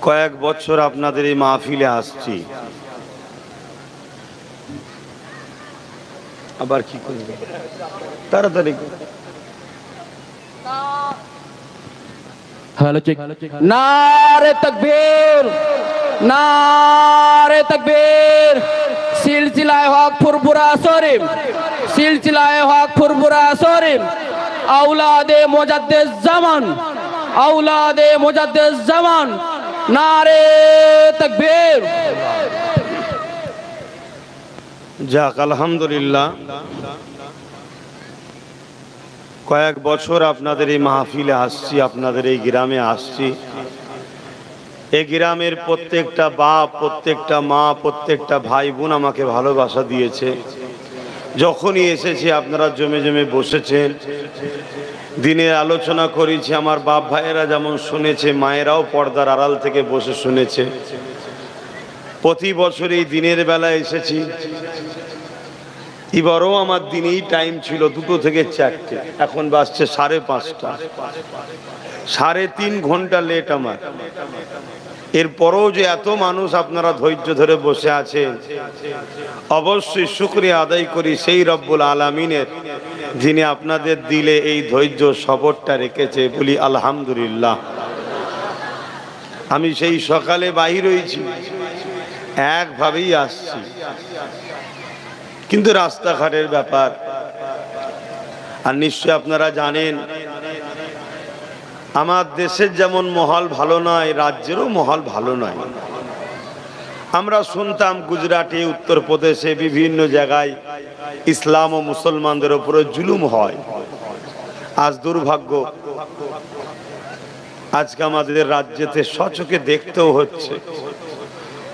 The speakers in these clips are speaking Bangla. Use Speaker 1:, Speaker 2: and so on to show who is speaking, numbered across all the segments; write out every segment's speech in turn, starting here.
Speaker 1: কয়েক বছর আপনাদের এই মাহফিলে আসছি, আবার কি করবে তাড়াতাড়ি।
Speaker 2: नारे तकबीर, नारे तकबीर। सिलसिलाए हक फुरफुरा शरीफ, सिलसिलाए हक फुरफुरा शरीफ। औलादे मुजद्दिद ज़मान, औलादे मुजद्दिद ज़मान। नारे तकबीर।
Speaker 1: যাক আলহামদুলিল্লাহ, কয়েক বছর আপনাদের এই মাহফিলে আসছি, আপনাদের এই গ্রামে আসছি। এই গ্রামের প্রত্যেকটা বাপ, প্রত্যেকটা মা, প্রত্যেকটা ভাই বোন আমাকে ভালোবাসা দিয়েছে। যখনই এসেছি আপনারা জমে জমে বসেছেন, দিনের আলোচনা করেছি। আমার বাপ ভাইয়েরা যেমন শুনেছে, মায়েরাও পর্দার আড়াল থেকে বসে শুনেছে। প্রতি বছর এই দিনের বেলা এসেছি। এবারও আমার দিনেই টাইম ছিল 2টো থেকে 4টে, এখন বাজছে 5:30। 3.5 ঘন্টা লেট আমার। এরপরও যে এত মানুষ আপনারা ধৈর্য ধরে বসে আছেন, অবশ্যই শুকরিয়া আদায় করি সেই রব্বুল আলামিনের, যিনি আপনাদের দিলে এই ধৈর্য সবরটা রেখেছে। বলি আলহামদুলিল্লাহ। আমি সেই সকালে বাহির হয়েছি, একভাবেই আসছি, কিন্তু রাস্তাঘাটের ব্যাপার। আর নিশ্চয় আপনারা জানেন, আমার দেশের যেমন মহল ভালো নয়, রাজ্যেরও মহল ভালো নয়। আমরা শুনতাম গুজরাটে, উত্তরপ্রদেশে, বিভিন্ন জায়গায় ইসলাম ও মুসলমানদের উপরে জুলুম হয়। আজ দুর্ভাগ্য, আজকে আমাদের রাজ্যেতে সচক্ষে দেখতেও হচ্ছে,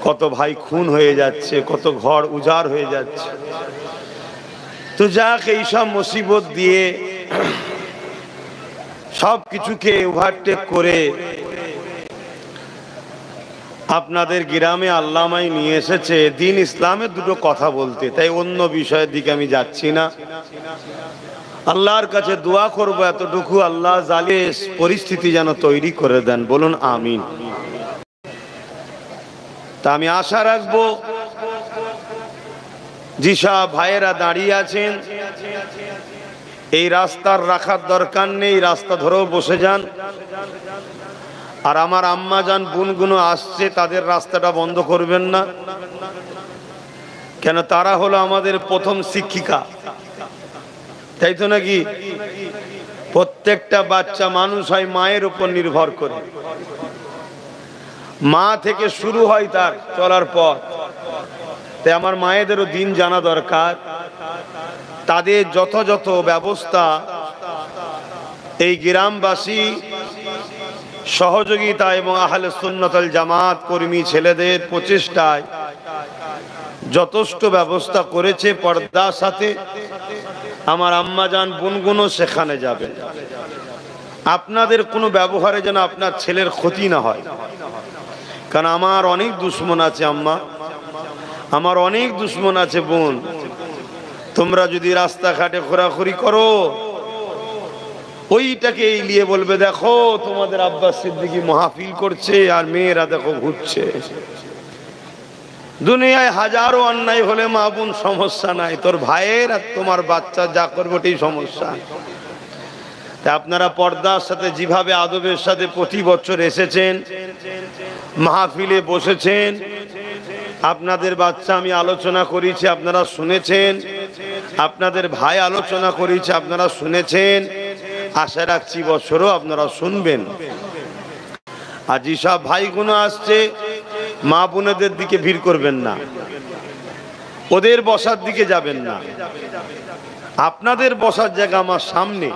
Speaker 1: কত ভাই খুন হয়ে যাচ্ছে, কত ঘর উজাড় হয়ে যাচ্ছে। তো যাক, এইসব মুসিবত দিয়ে সব কিছুকে ওভারটেক করে আপনাদের গ্রামে আল্লামাই নিয়ে এসেছে দিন ইসলামের দুটো কথা বলতে। তাই অন্য বিষয়ের দিকে আমি যাচ্ছি না। আল্লাহর কাছে দোয়া করব এতটুকু, আল্লাহ জালেস পরিস্থিতি যেন তৈরি করে দেন। বলুন আমিন। তা আমি আশা রাখবো, যেসব ভাইয়েরা দাঁড়িয়ে আছেন, এই রাস্তার রাখার দরকার নেই, রাস্তা ধরেও বসে যান। আর আমার আম্মা যান বোনগুলো আসছে, তাদের রাস্তাটা বন্ধ করবেন না। কেন? তারা হলো আমাদের প্রথম শিক্ষিকা, তাই তো নাকি? প্রত্যেকটা বাচ্চা মানুষ হয় মায়ের উপর নির্ভর করে। মা থেকে শুরু হয় তার চলার পথ। তাই আমার মায়েদেরও দিন জানা দরকার। তাদের যথাযথ ব্যবস্থা এই গ্রামবাসী সহযোগিতা এবং আহলে সুন্নাত ওয়াল জামাত কর্মী ছেলেদের প্রচেষ্টায় যথেষ্ট ব্যবস্থা করেছে। পর্দার সাথে আমার আম্মা জান বোনগুলো সেখানে যাবে। আপনাদের কোনো ব্যবহারে যেন আপনার ছেলের ক্ষতি না হয়। কারণ আমার অনেক দুশ্মন আছে আম্মা, আমার অনেক দুশ্মন আছে বোন। তোমরা যদি রাস্তাঘাটে ঘোরাঘুরি করো, ওইটাকে এই নিয়ে বলবে, দেখো তোমাদের আব্বাস সিদ্দিকী মাহফিল করছে আর মেয়েরা দেখো ঘুরছে। দুনিয়ায় হাজারো অন্যায় হলে মা বোন সমস্যা নাই, তোর ভাইয়ের আর তোমার বাচ্চা যা করবে ওটাই সমস্যা। তা আপনারা পর্দার সাথে যেভাবে আদবের সাথে প্রতি বছর এসেছেন, মাহফিলে বসেছেন, আপনাদের বাচ্চা আমি আলোচনা করেছি, আপনারা শুনেছেন, আপনাদের ভাই আলোচনা করেছে, আপনারা শুনেছেন। আশা রাখছি বছরও আপনারা শুনবেন। আর যেসব ভাইগুলো আসছে, মা বোনেদের দিকে ভিড় করবেন না, ওদের বসার দিকে যাবেন না। আপনাদের বসার জায়গা আমার সামনে,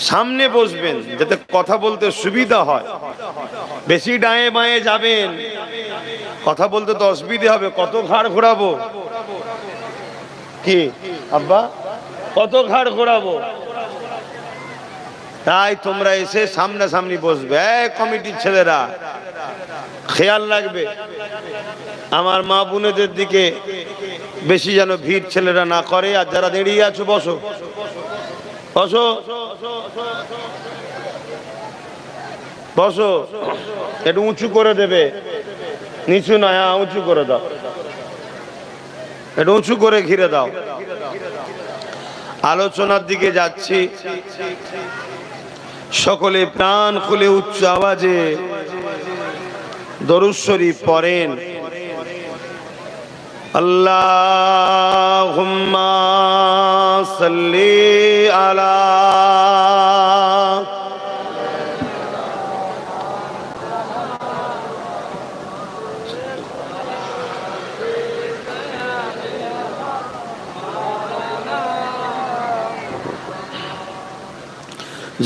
Speaker 1: সামনে বসবেন, যাতে কথা বলতে সুবিধা হয়। বেশি ডায়ে বাঁয়ে যাবেন, কথা বলতে তো অসুবিধা হবে। কত ঘাড় ঘোরাবো? কি আব্বা, কত ঘাড় ঘোরাবো? তাই তোমরা এসে সামনাসামনি বসবে। কমিটির ছেলেরা খেয়াল রাখবে, আমার মা বোনেদের দিকে বেশি যেন ভিড় ছেলেরা না করে। আর যারা দাঁড়িয়ে আছো, বসো বসো। বসো, একটু উঁচু করে দেবে, নিচু নয়, উঁচু করে দাও, একটু উঁচু করে ঘিরে দাও। আলোচনার দিকে যাচ্ছি, সকলে প্রাণ খুলে উচ্চ আওয়াজে দরুদ শরীফ পড়েন। আল্লাহুম্মা সাল্লি আলা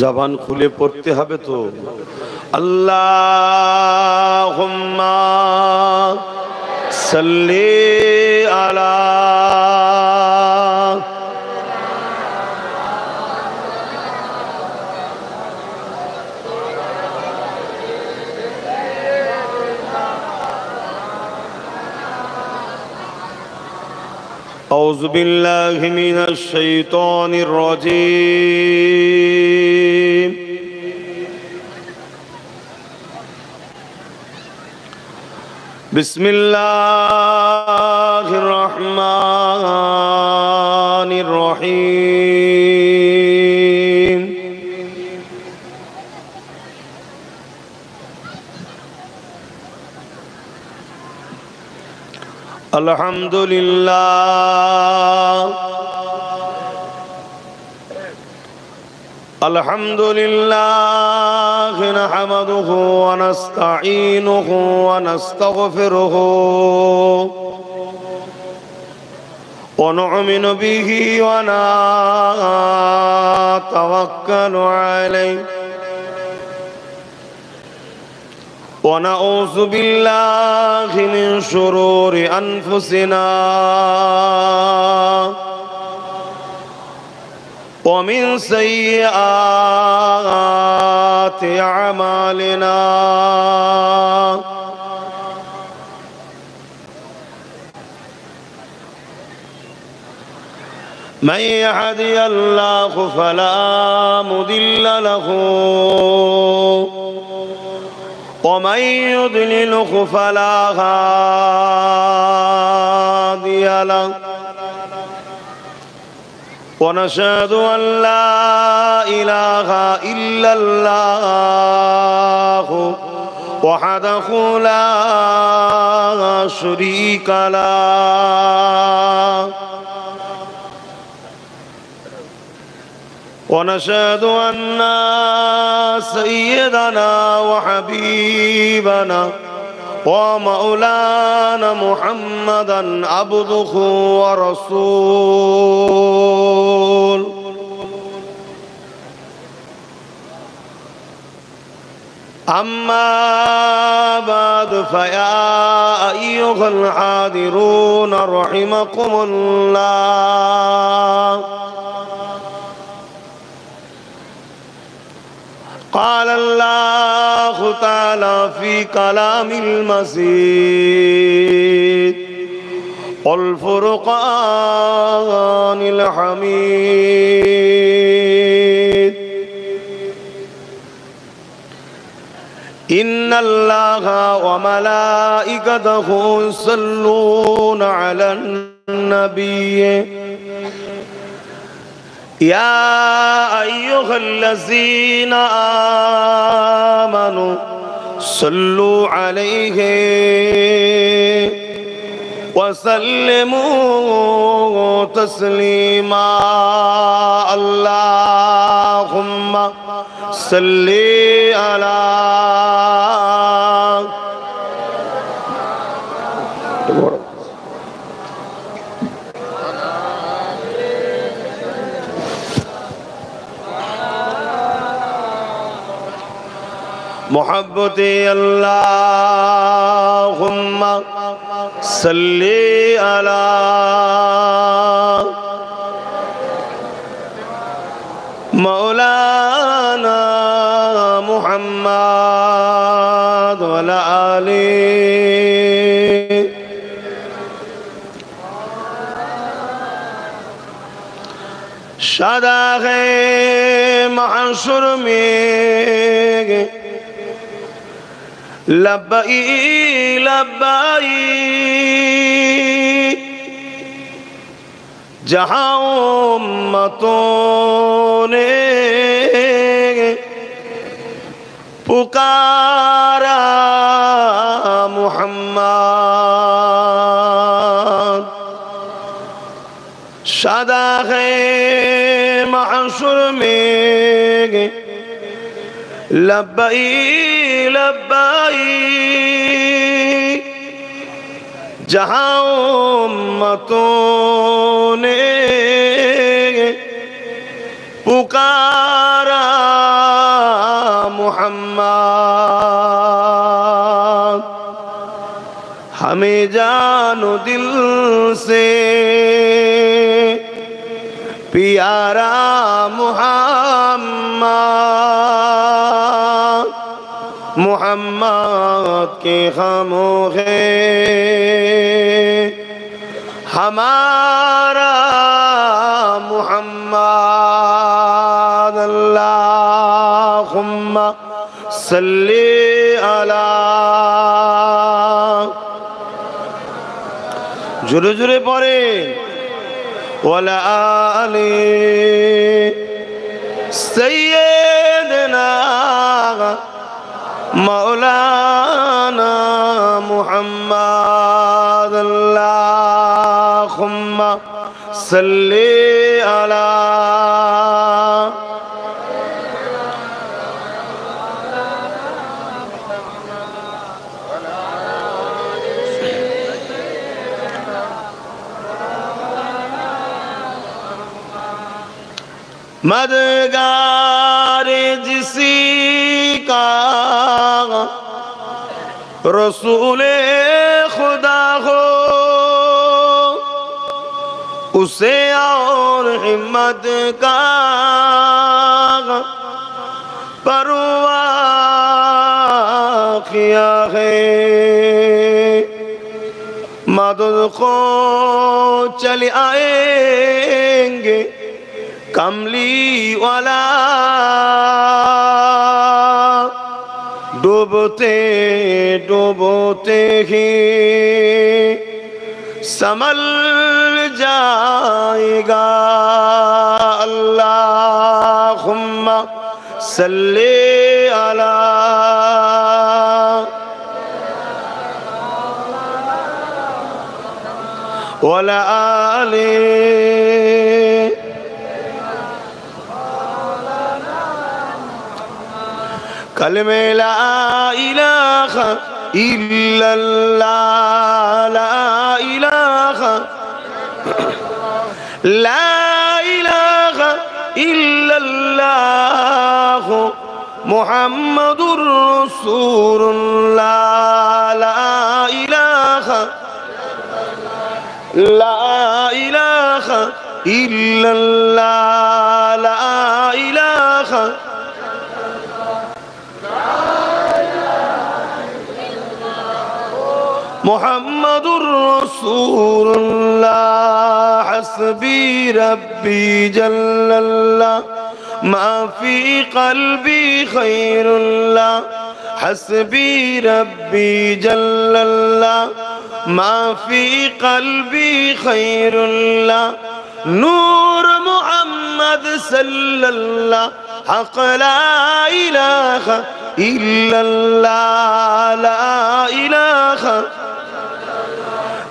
Speaker 1: জবান খুলে পড়তে হবে তো। আল্লাহুম্মা সাল্লি আলা أعوذ بالله من الشيطان الرجيم بسم الله الرحمن الرحيم الحمد لله الحمد لله نحمده ونستعينه ونستغفره ونؤمن به ونتوكل عليه ونعوذ بالله من شرور أنفسنا ومن سيئات أعمالنا من يهدي الله فلا مضل له ومن يضلله فلا هادي له ونشهد أن لا إله إلا الله وحده لا شريك له ونشهد أن سيدنا وحبيبنا ومولانا محمدا عبده ورسوله أما بعد فيا أيها الحاضرون رحمكم الله قال الله تعالى في كلام المجيد والفرقان الحميد إن الله وملائكته يصلون على النبي يا أيها الذين آمنوا صلوا عليه وسلموا تسليما اللهم صل على محبتي اللهم صل على مولانا محمد وعلى آله शादा है महशर में लब्बई लब्बई जहां उम्मतों ने पुकारा मुहम्मद सदा है महशर में लब्बई लब्बई जहां उम्मतों ने पुकारा मुहम्मद हमें जानो दिल से प्यारा मुहम्मद मुहम्मद के खामों है हमारा मुहम्मद अल्लाहुम्मा सल्ली अला जुरे जुरे पड़े वाला आले सैयदना मौलाना मुहम्मद अल्लाहुम्मा सल्ली अला मददगार जिसी का रसूले खुदा हो उसे और हिम्मत का परवाह किया है मदद को चले आएंगे कमली वाला डूबते डूबते ही संभल जाएगा अल्लाहुम्मा सल्ली अला वला आले कलमे ला इलाहा इल्लल्लाह ला इलाहा इल्लल्लाह मुहम्मदुर रसूलुल्लाह ला इलाहा इल्लल्लाह ला इलाहा मुहम्मदुर रसूलुल्लाह हस्बी रब्बी जल्लल्लाह मा फी क़ल्बी खैरुल्लाह हस्बी रब्बी जल्लल्लाह मा फी क़ल्बी खैरुल्लाह नूर मुहम्मद सल्लल्लाह हक़ ला इलाहा इल्लल्लाह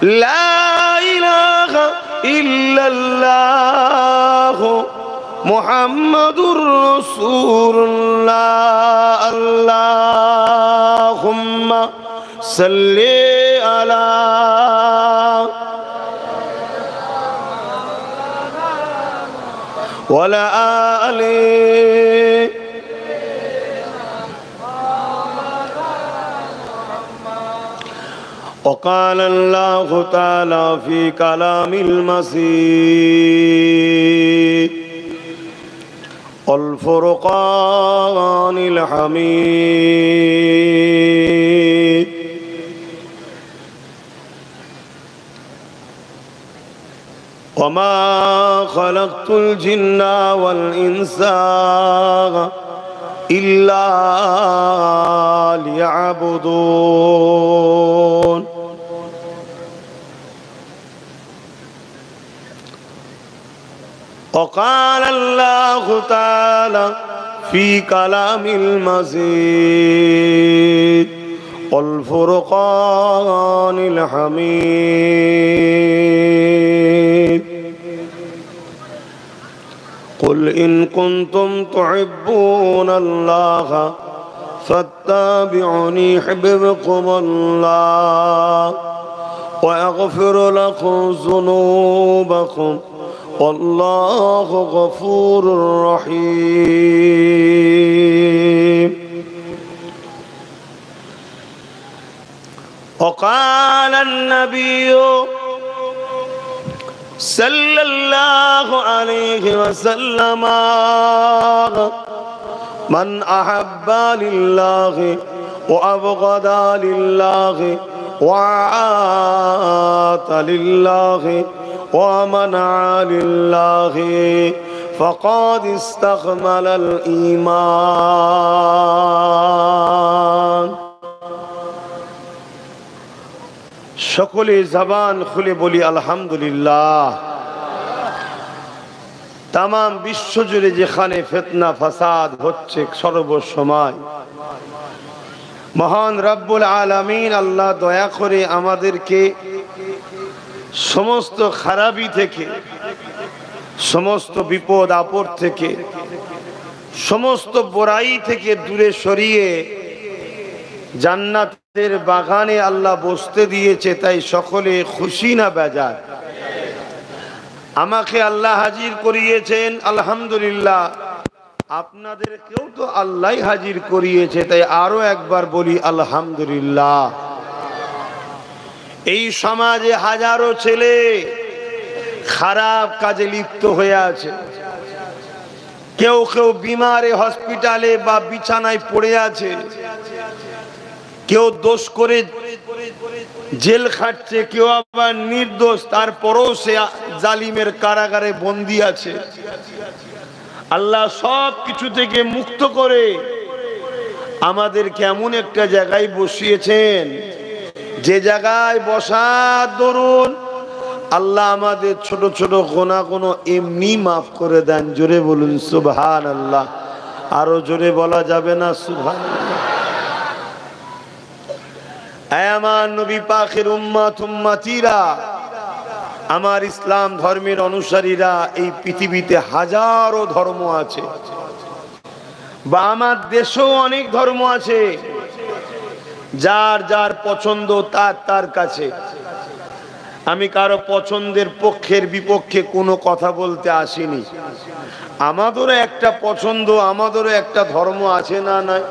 Speaker 1: ला इलाहा इल्लल्लाह मुहम्मदुर रसूलुल्लाह अल्लाहुम्मा सल्ली अला वला आले وقال الله تعالى في كلام المسيح والفرقان الحميد وما خلقت الجن والإنس إلا ليعبدون وقال الله تعالى في كلام المزيد والفرقان الحميد قل إن كنتم تحبون الله فاتبعوني يحببكم الله ويغفر لكم ذنوبكم والله غفور رحيم وقال النبي صلى الله عليه وسلم من أحب لله وأبغض لله وعات لله ومنع لله فقد استكمل الإيمان সকলে জবান খুলে বলি আলহামদুলিল্লাহ। তাম বিশ্বজুড়ে যেখানে ফিতনা ফাসাদ হচ্ছে সর্বসময়, মহান রব্বুল আলামিন আল্লাহ দয়া করে আমাদেরকে সমস্ত খারাপি থেকে, সমস্ত বিপদ আপদ থেকে, সমস্ত বড়াই থেকে দূরে সরিয়ে জান্নাতের বাগানে আল্লাহ বসতে দিয়েছে, তাই সকলে খুশি না বেজার? আমাকে আল্লাহ হাজির করিয়েছেন আলহামদুলিল্লাহ, আপনাদেরকেও তো আল্লাহ হাজির করিয়েছে, তাই আরো একবার বলি আলহামদুলিল্লাহ। এই সমাজে হাজারো ছেলে খারাপ কাজে লিপ্ত হয়ে আছে, কেউ কেউ বিমারে হসপিটালে বা বিছানায় পড়ে আছে, কেউ দোষ করে জেল খাটছে, কেউ আবার নির্দোষ তারপরেও সে জালিমের কারাগারে বন্দী আছে। আল্লাহ সব কিছু থেকে মুক্ত করে আমাদেরকে এমন একটা জায়গায় বসিয়েছেন, যে জায়গায় বসার দরুন আল্লাহ আমাদের ছোট ছোট গুনাহগুলো এমনি মাফ করে দেন। জোরে বলুন সুবহানাল্লাহ। আরো জোরে বলা যাবে না সুবহানাল্লাহ? আমার নবী পাকের উম্মত উম্মতিরা, আমার ইসলাম ধর্মের অনুসারীরা, এই পৃথিবীতে হাজারো ধর্ম আছে, বা আমার দেশেও অনেক ধর্ম আছে, যার যার পছন্দ তার তার কাছে। আমি কারো পছন্দের পক্ষের বিপক্ষে কোনো কথা বলতে আসিনি। আমাদেরও একটা পছন্দ, আমাদেরও একটা ধর্ম আছে না নাই?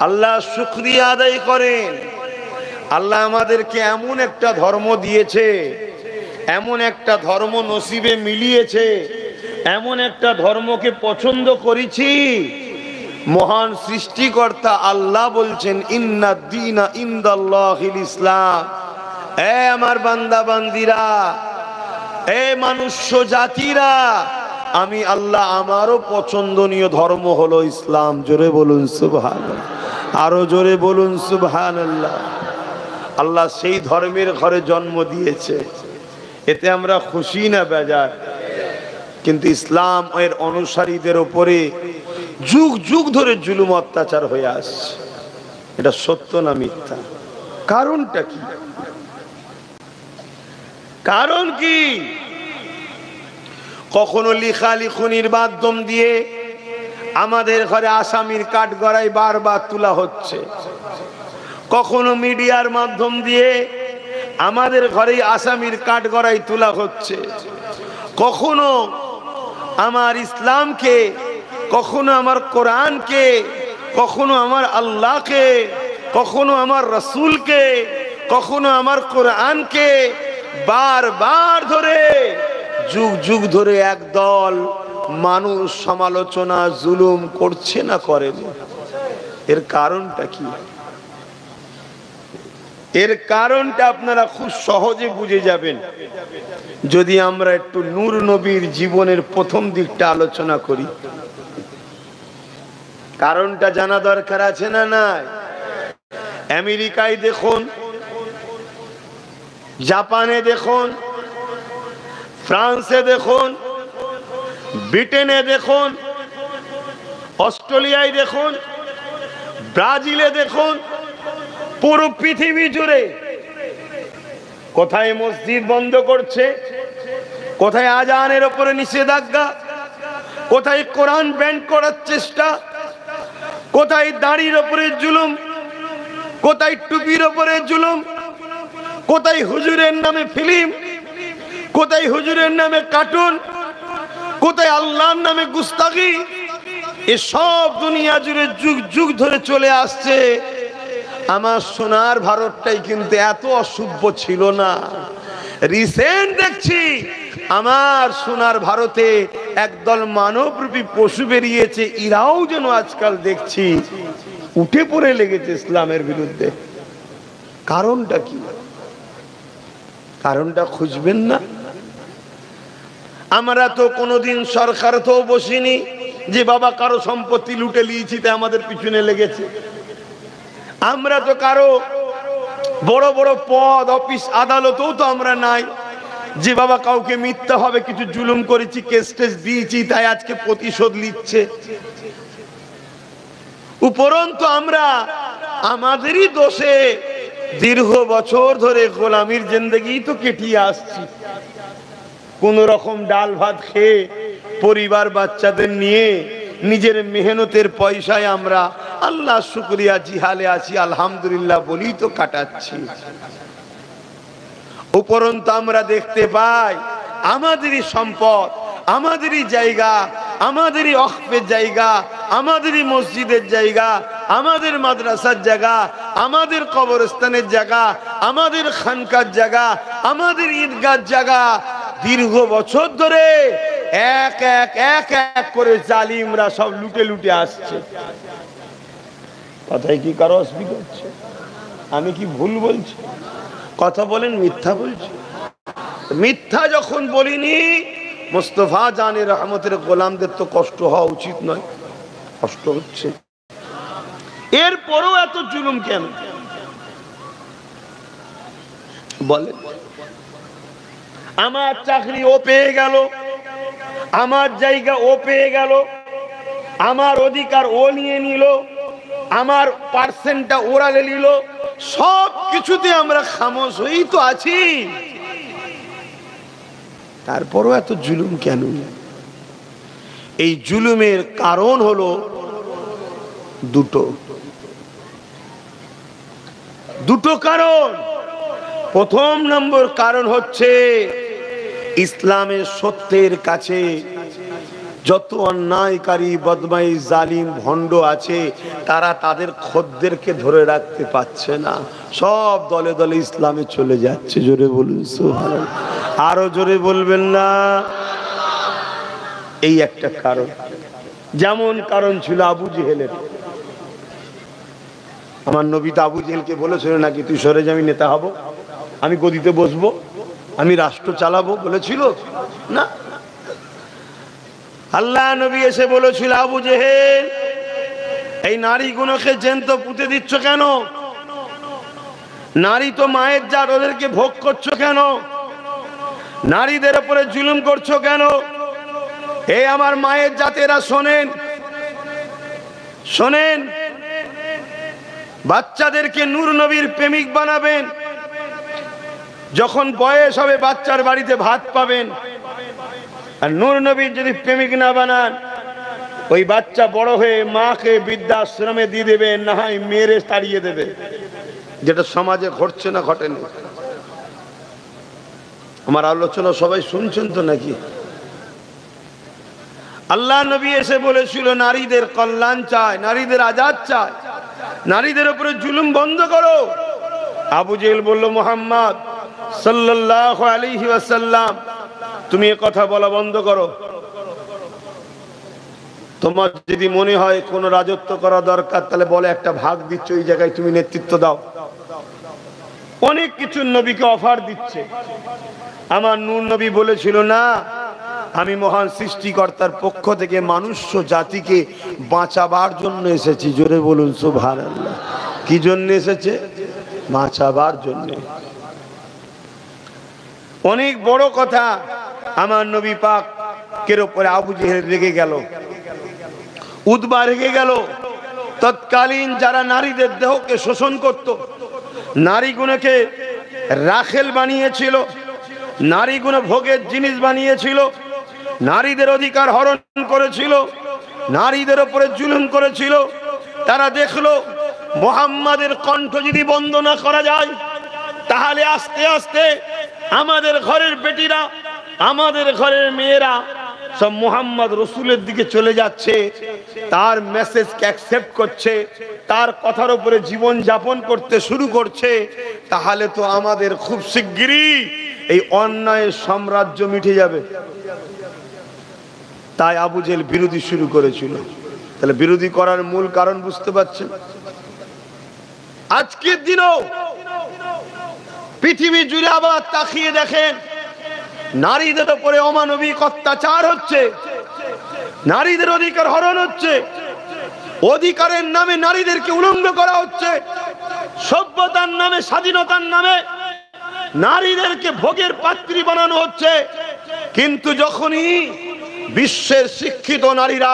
Speaker 1: আল্লাহ শুকরিয়া আদায় করেন, আল্লাহ আমাদেরকে এমন একটা ধর্ম দিয়েছে, এমন একটা ধর্ম নসিবে মিলিয়েছে, এমন একটা ধর্মকে পছন্দ করেছি। মহান সৃষ্টিকর্তা আল্লাহ বলছেন ইন্নাদ দীনা ইনদাল্লাহিল ইসলাম। এ আমার বান্দা বান্দিরা, এ মনুষ্য জাতিরা, আমি আল্লাহ আমারও পছন্দনীয় ধর্ম হলো ইসলাম। জোরে বলুন সুবহানাল্লাহ। আরো জোরে বলুন সুবহানাল্লাহ। আল্লাহ সেই ধর্মের ঘরে জন্ম দিয়েছে, এতে আমরা খুশি না বেজার? কিন্তু ইসলাম এর অনুসারীদের উপরে যুগ যুগ ধরে জুলুম অত্যাচার হয়ে আসছে। এটা সত্য না মিথ্যা? কারণটা কি? কারণ কি? কখনো লিখালিখুনির মাধ্যম দিয়ে আমাদের ঘরে আসামির কাঠগড়াই বারবার তোলা হচ্ছে, কখনো মিডিয়ার মাধ্যম দিয়ে আমাদের ঘরে আসামির কাঠগড়াই তোলা হচ্ছে, কখনো আমার ইসলামকে, কখনো আমার কোরআনকে, কখনো আমার আল্লাহকে, কখনো আমার রসুলকে, কখনো আমার কোরআনকে বারবার ধরে যুগ যুগ ধরে একদল মানুষ সমালোচনা জুলুম করছে না করেনি? এর কারণটা কি? এর কারণটা আপনারা খুব সহজে বুঝে যাবেন যদি আমরা একটু নূর নবীর জীবনের প্রথম দিকটা আলোচনা করি। কারণটা জানা দরকার আছে না নাই? আমেরিকায় দেখুন, জাপানে দেখুন, ফ্রান্সে দেখুন, ব্রিটেনে দেখুন, অস্ট্রেলিয়ায় দেখুন, ব্রাজিলে দেখুন, পুরো পৃথিবী জুড়ে কোথায় মসজিদ বন্ধ করছে, কোথায় আজানের উপরে নিষেধাজ্ঞা, কোথায় কোরআন ব্যান করার চেষ্টা, কোথায় দাড়ির উপরে জুলুম, কোথায় টুপির উপরে জুলুম, কোথায় হুজুরের নামে ফিল্ম, কোথায় হুজুরের নামে কার্টুন, কোথায় আল্লাহর নামে গুস্তাখি। এসব দুনিয়া জুড়ে যুগ যুগ ধরে চলে আসছে। আমার সোনার ভারতটাই কিন্তু এত অসভ্য ছিল না। রিসেন্ট দেখছি আমার সোনার ভারতে একদল মানবরূপী পশু বেরিয়েছে, এরাও যেন আজকাল দেখছি উঠে পড়ে লেগেছে ইসলামের বিরুদ্ধে। কারণটা কি? কারণটা খুঁজবেন না? আমরা তো কোনোদিন সরকার তো বসিনি যে বাবা কারো সম্পত্তি লুটে নিয়েছি তাই আমাদের পিছনে লেগেছে। আমরা তো কারো বড় বড় পদ, অফিস, আদালতেও তো আমরা নাই যে বাবা কাউকে মিথ্যা হবে কিছু জুলুম করেছি, কেস টেস দিয়েছি তাই আজকে প্রতিশোধ নিচ্ছে। উপরন্তু আমরা আমাদেরই দোষে দীর্ঘ বছর ধরে গোলামির জিন্দেগি তো কেটিয়ে আসছি। কোন রকম ডাল ভাত খেয়ে পরিবার বাচ্চাদের নিয়ে নিজের মেহনতের পয়সায় আমরা আল্লাহ শুকরিয়া জিহালে আছি, আলহামদুলিল্লাহ বলি তো কাটাচ্ছি। উপরন্তু আমরা দেখতে পাই আমাদেরই সম্পদ, আমাদেরই জায়গা, আমাদেরই ওয়াকফের জায়গা, আমাদেরই মসজিদের জায়গা, আমাদের মাদ্রাসার জায়গা, আমাদের কবরস্থানের জায়গা, আমাদের খানকার জায়গা, আমাদের ঈদগার জায়গা দীর্ঘ বছর ধরে এক এক এক এক করে জালিমরা সব লুটে লুটে আসছে। কথায় কি কারো অসুবিধা হচ্ছে? আমি কি ভুল বলছি? কথা বলেন মিথ্যা বলছি? মিথ্যা যখন বলিনি, মুস্তাফা জানের রহমতের গোলামদের তো কষ্ট হওয়া উচিত নয়, কষ্ট হচ্ছে। এরপরও এত জুলুম কেন বলেন? আমার চাকরি ও পেয়ে গেল, আমার জায়গা ও পেয়ে গেল, আমার অধিকার ও নিয়ে নিল, আমার পার্সেন্টটা ওরা নিল, সব কিছুতে আমরা খামোশ হয়েই তো আছি। তারপরও এত জুলুম কেন? এই জুলুমের কারণ হলো দুটো কারণ। প্রথম নম্বর কারণ হচ্ছে ইসলামের সত্যের কাছে যত অন্যায়কারী, বদমাইশ, জালিম, ভণ্ড আছে তারা তাদের খদ্দেরকে ধরে রাখতে পারছে না, সব দলে দলে ইসলামে চলে যাচ্ছে। জোরে বলুন সুবহানাল্লাহ। আরো জোরে বলবেন না? এই একটা কারণ। যেমন কারণ ছিল আবু জেহেলের। আমার নবী তো আবু জেহেলকে বলেছিল নাকি তুই সরে যা, আমি নেতা হব, আমি গদিতে বসবো, আমি রাষ্ট্র চালাবো, বলেছিল না? আল্লাহ নবী এসে বলেছিল আবু জেহেল এই নারীগুলোকে জ্যান্ত পুঁতে দিচ্ছ কেন? নারী তো মায়ের জাত, ওদেরকে ভোগ করছো কেন? নারীদের উপরে জুলুম করছো কেন? এই আমার মায়ের জাতেরা শোনেন, শোনেন, বাচ্চাদেরকে নূর নবীর প্রেমিক বানাবেন, যখন বয়স হবে বাচ্চার বাড়িতে ভাত পাবেন। আর নূর নবীর যদি প্রেমিক না বানান, ওই বাচ্চা বড় হয়ে মাকে বৃদ্ধাশ্রমে দিয়ে দেবে, না হয় মেরে তাড়িয়ে দেবে, যেটা সমাজে ঘটছে না ঘটেনি? আমার আলোচনা সবাই শুনছেন তো নাকি? আল্লাহ নবী এসে বলেছিল নারীদের কল্যাণ চায়, নারীদের আজাদ চায়, নারীদের উপরে জুলুম বন্ধ করো। আবু জেহেল বলল মুহাম্মদ সাল্লাল্লাহু আলাইহি ওয়াসাল্লাম তুমি এ কথা বলা বন্ধ করো। তোমার যদি মনে হয় কোন রাজত্ব করা দরকার তাহলে বলে একটা ভাগ দিচ্ছ, ওই জায়গায় তুমি নেতৃত্ব দাও। অনেক কিছু নবীকে অফার দিচ্ছে। আমার নূর নবী বলেছিল না, আমি মহান সৃষ্টিকর্তার পক্ষ থেকে মানুষ জাতিকে বাঁচাবার জন্য এসেছি। জোরে বলুন সুবহানাল্লাহ। কি জন্য এসেছে? বাঁচাবার জন্য। অনেক বড় কথা। আমার নবী পাক কের উপরে আবু জেহেল রেগে গেল, উতবা রেগে গেল। তৎকালীন যারা নারীদের দেহকে শোষণ করত, নারীগুলোকে রাখেল বানিয়েছিল, নারীগুলো ভোগের জিনিস বানিয়েছিল, নারীদের অধিকার হরণ করেছিল, নারীদের উপরে জুলুম করেছিল, তারা দেখলো মুহাম্মাদের কণ্ঠ যদি বন্ধ না করা যায় তাহলে আস্তে আস্তে আমাদের ঘরের বেটিরা, আমাদের ঘরের মেয়েরা সব মুহাম্মদ রসুলের দিকে চলে যাচ্ছে, তার মেসেজকে অ্যাকসেপ্ট করছে, তার কথার উপরে জীবন যাপন করতে শুরু করছে, তাহলে তো আমাদের খুব শিগগিরই এই অন্যায়ের সাম্রাজ্য মিটে যাবে। তাই আবু জেহেল বিরোধী শুরু করেছিল। তাহলে বিরোধী করার মূল কারণ বুঝতে পারছেন? আজকের দিনও পৃথিবী জুড়ে আবার তাকিয়ে দেখেন, নারীদের উপরে অমানবিক অত্যাচার হচ্ছে, নারীদের অধিকার হরণ হচ্ছে, অধিকারের নামে নারীদেরকে উলঙ্গ করা হচ্ছে, সভ্যতার নামে, স্বাধীনতার নামে নারীদেরকে ভোগের পাত্রী বানানো হচ্ছে। কিন্তু যখনই বিশ্বের শিক্ষিত নারীরা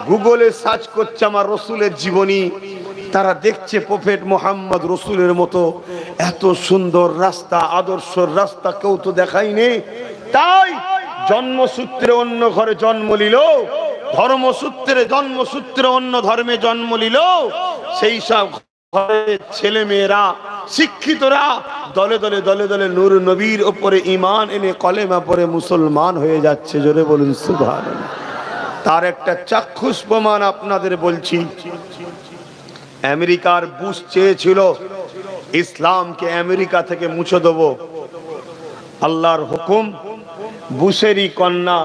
Speaker 1: গুগলে সার্চ করছে আমার রসুলের জীবনী, তারা দেখছে প্রফেট মুহাম্মদ রসুলের মতো এত সুন্দর রাস্তা, আদর্শের রাস্তা কেউ তো দেখায়নি। তাই জন্মসূত্রে অন্য ঘরে জন্ম নিল, জন্মসূত্রে অন্য ধর্মে জন্ম নিল, সেই সব ঘরের ছেলে মেয়েরা, শিক্ষিতরা দলে দলে দলে দলে নূর নবীর উপরে ঈমান এনে কলেমা পড়ে মুসলমান হয়ে যাচ্ছে। জোরে বলুন সুবহানাল্লাহ। তার একটা চাক্ষুষ প্রমাণ আপনাদের বলছি। আমেরিকার বুশ চেয়েছিল ইসলামকে আমেরিকা থেকে মুছে দেব। আল্লাহর হুকুম, বুশেরই কন্যা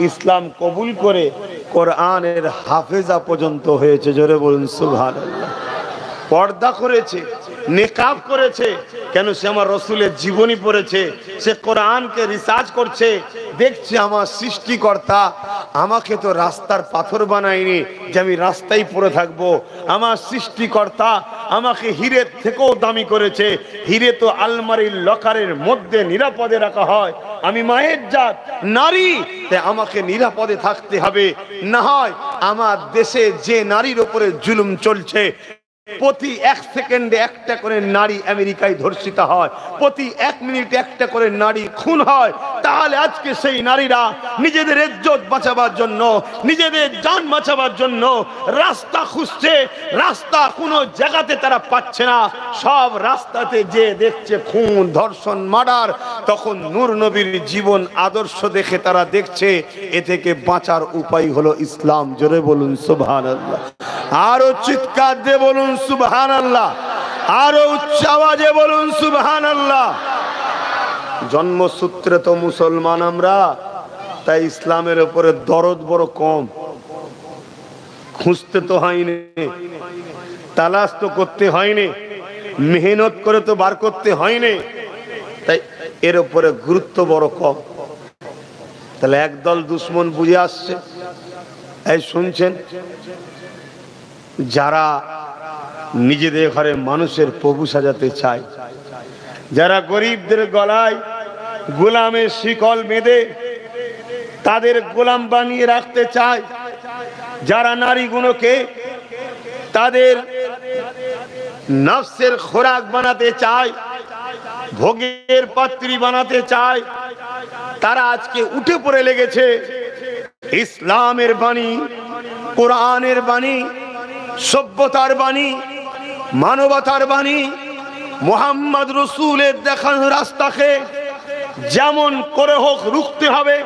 Speaker 1: ইসলাম কবুল করে কোরআনের হাফেজা পর্যন্ত হয়েছে। জোরে বলুন সুবহানাল্লাহ। পর্দা করেছে, নিকাব করেছে, কেন? সে আমার রসুলের জীবনী পড়েছে, সে কোরআনকে রিসার্চ করছে, দেখছে আমার সৃষ্টিকর্তা আমাকে তো রাস্তার পাথর বানায়নি যে আমি রাস্তায় পড়ে থাকবো। আমার সৃষ্টিকর্তা আমাকে হীরের থেকেও দামি করেছে। হীরে তো আলমারির লকারের মধ্যে নিরাপদে রাখা হয়। আমি মায়ের জাত, নারী, তাই আমাকে নিরাপদে থাকতে হবে। না হয় আমার দেশে যে নারীর উপরে জুলুম চলছে, প্রতি 1 সেকেন্ডে একটা করে নারী আমেরিকায় ধর্ষিত হয়, প্রতি 1 মিনিটে একটা করে নারী খুন হয়, তাহলে আজকে সেই নারীরা নিজেদের ইজ্জত বাঁচাবার জন্য, নিজেদের জান বাঁচাবার জন্য রাস্তা খুঁজছে। রাস্তা কোনো জায়গাতে তারা পাচ্ছে না, সব রাস্তাতে যে দেখছে খুন, ধর্ষণ, মার্ডার। তখন নূর নবীর জীবন আদর্শ দেখে তারা দেখছে এ থেকে বাঁচার উপায় হলো ইসলাম। জোরে বলুন সুবহানাল্লাহ। আরো চিৎকার দিয়ে বলুন সুবহানাল্লাহ, আরো উচ্চ আওয়াজে বলুন সুবহানাল্লাহ। জন্মসূত্রে তো মুসলমান আমরা, তাই ইসলামের উপরে দরদ বড় কম। খুঁজতে তো হয়নি, তালাশ তো করতে হয়নি, মেহনত করে তো বার করতে হয়নি, তাই এর উপরে গুরুত্ব বড় কম। তাহলে একদল দুশ্মন বুঝে আসছে। এই শুনছেন, যারা নিজেদের ঘরে মানুষের প্রভু সাজাতে চায়, যারা গরিবদের গলায় গোলামের শিকল বেঁধে তাদের গোলাম বানিয়ে রাখতে চায়, যারা নারীগুলোকে তাদের নফসের খোরাক বানাতে চায়, ভোগের পাত্রী বানাতে চায়, তারা আজকে উঠে পড়ে লেগেছে ইসলামের বাণী, কোরআনের বাণী, সভ্যতার বাণী, মানবতার বাণী, মুহাম্মদ রসুলের দেখানো রাস্তাকে যেমন করে হোক রুখতে হবে,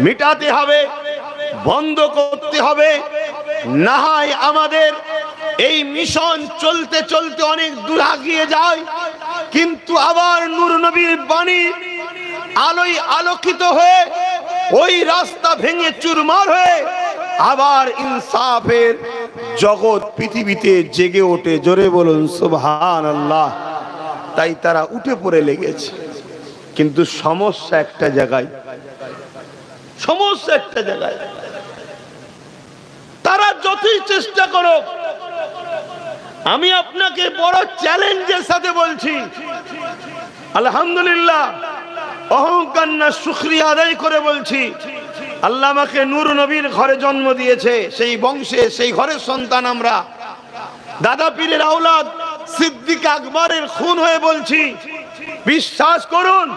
Speaker 1: মিটাতে হবে, বন্ধ করতে হবে। না হয় আমাদের এই মিশন চলতে চলতে অনেক দূর এগিয়ে যায়, কিন্তু আবার নূর নবীর বাণী আলোয় আলোকিত হয়ে ওই রাস্তা ভেঙে চুরমার হয়ে আবার ইনসাফের জগৎ পৃথিবীতে জেগে ওঠে। জোরে বলুন সুবহানাল্লাহ। তাই তারা উঠে পড়ে লেগেছে, কিন্তু সমস্যা একটা জায়গায়, সমস্যা একটা জায়গায়। তারা যতই চেষ্টা করো, আমি আপনাকে বড় চ্যালেঞ্জের সাথে বলছি, আলহামদুলিল্লাহ, অহংকার না শুকরিয়া আদায় করে বলছি, আল্লাহ আমাকে নূর নবীর ঘরে জন্ম দিয়েছে, সেই বংশে, সেই ঘরের সন্তান আমরা। দাদা পীরের আওলাদ, সিদ্দিক আকবরের খুন হয়ে বলছি, বিশ্বাস করুন,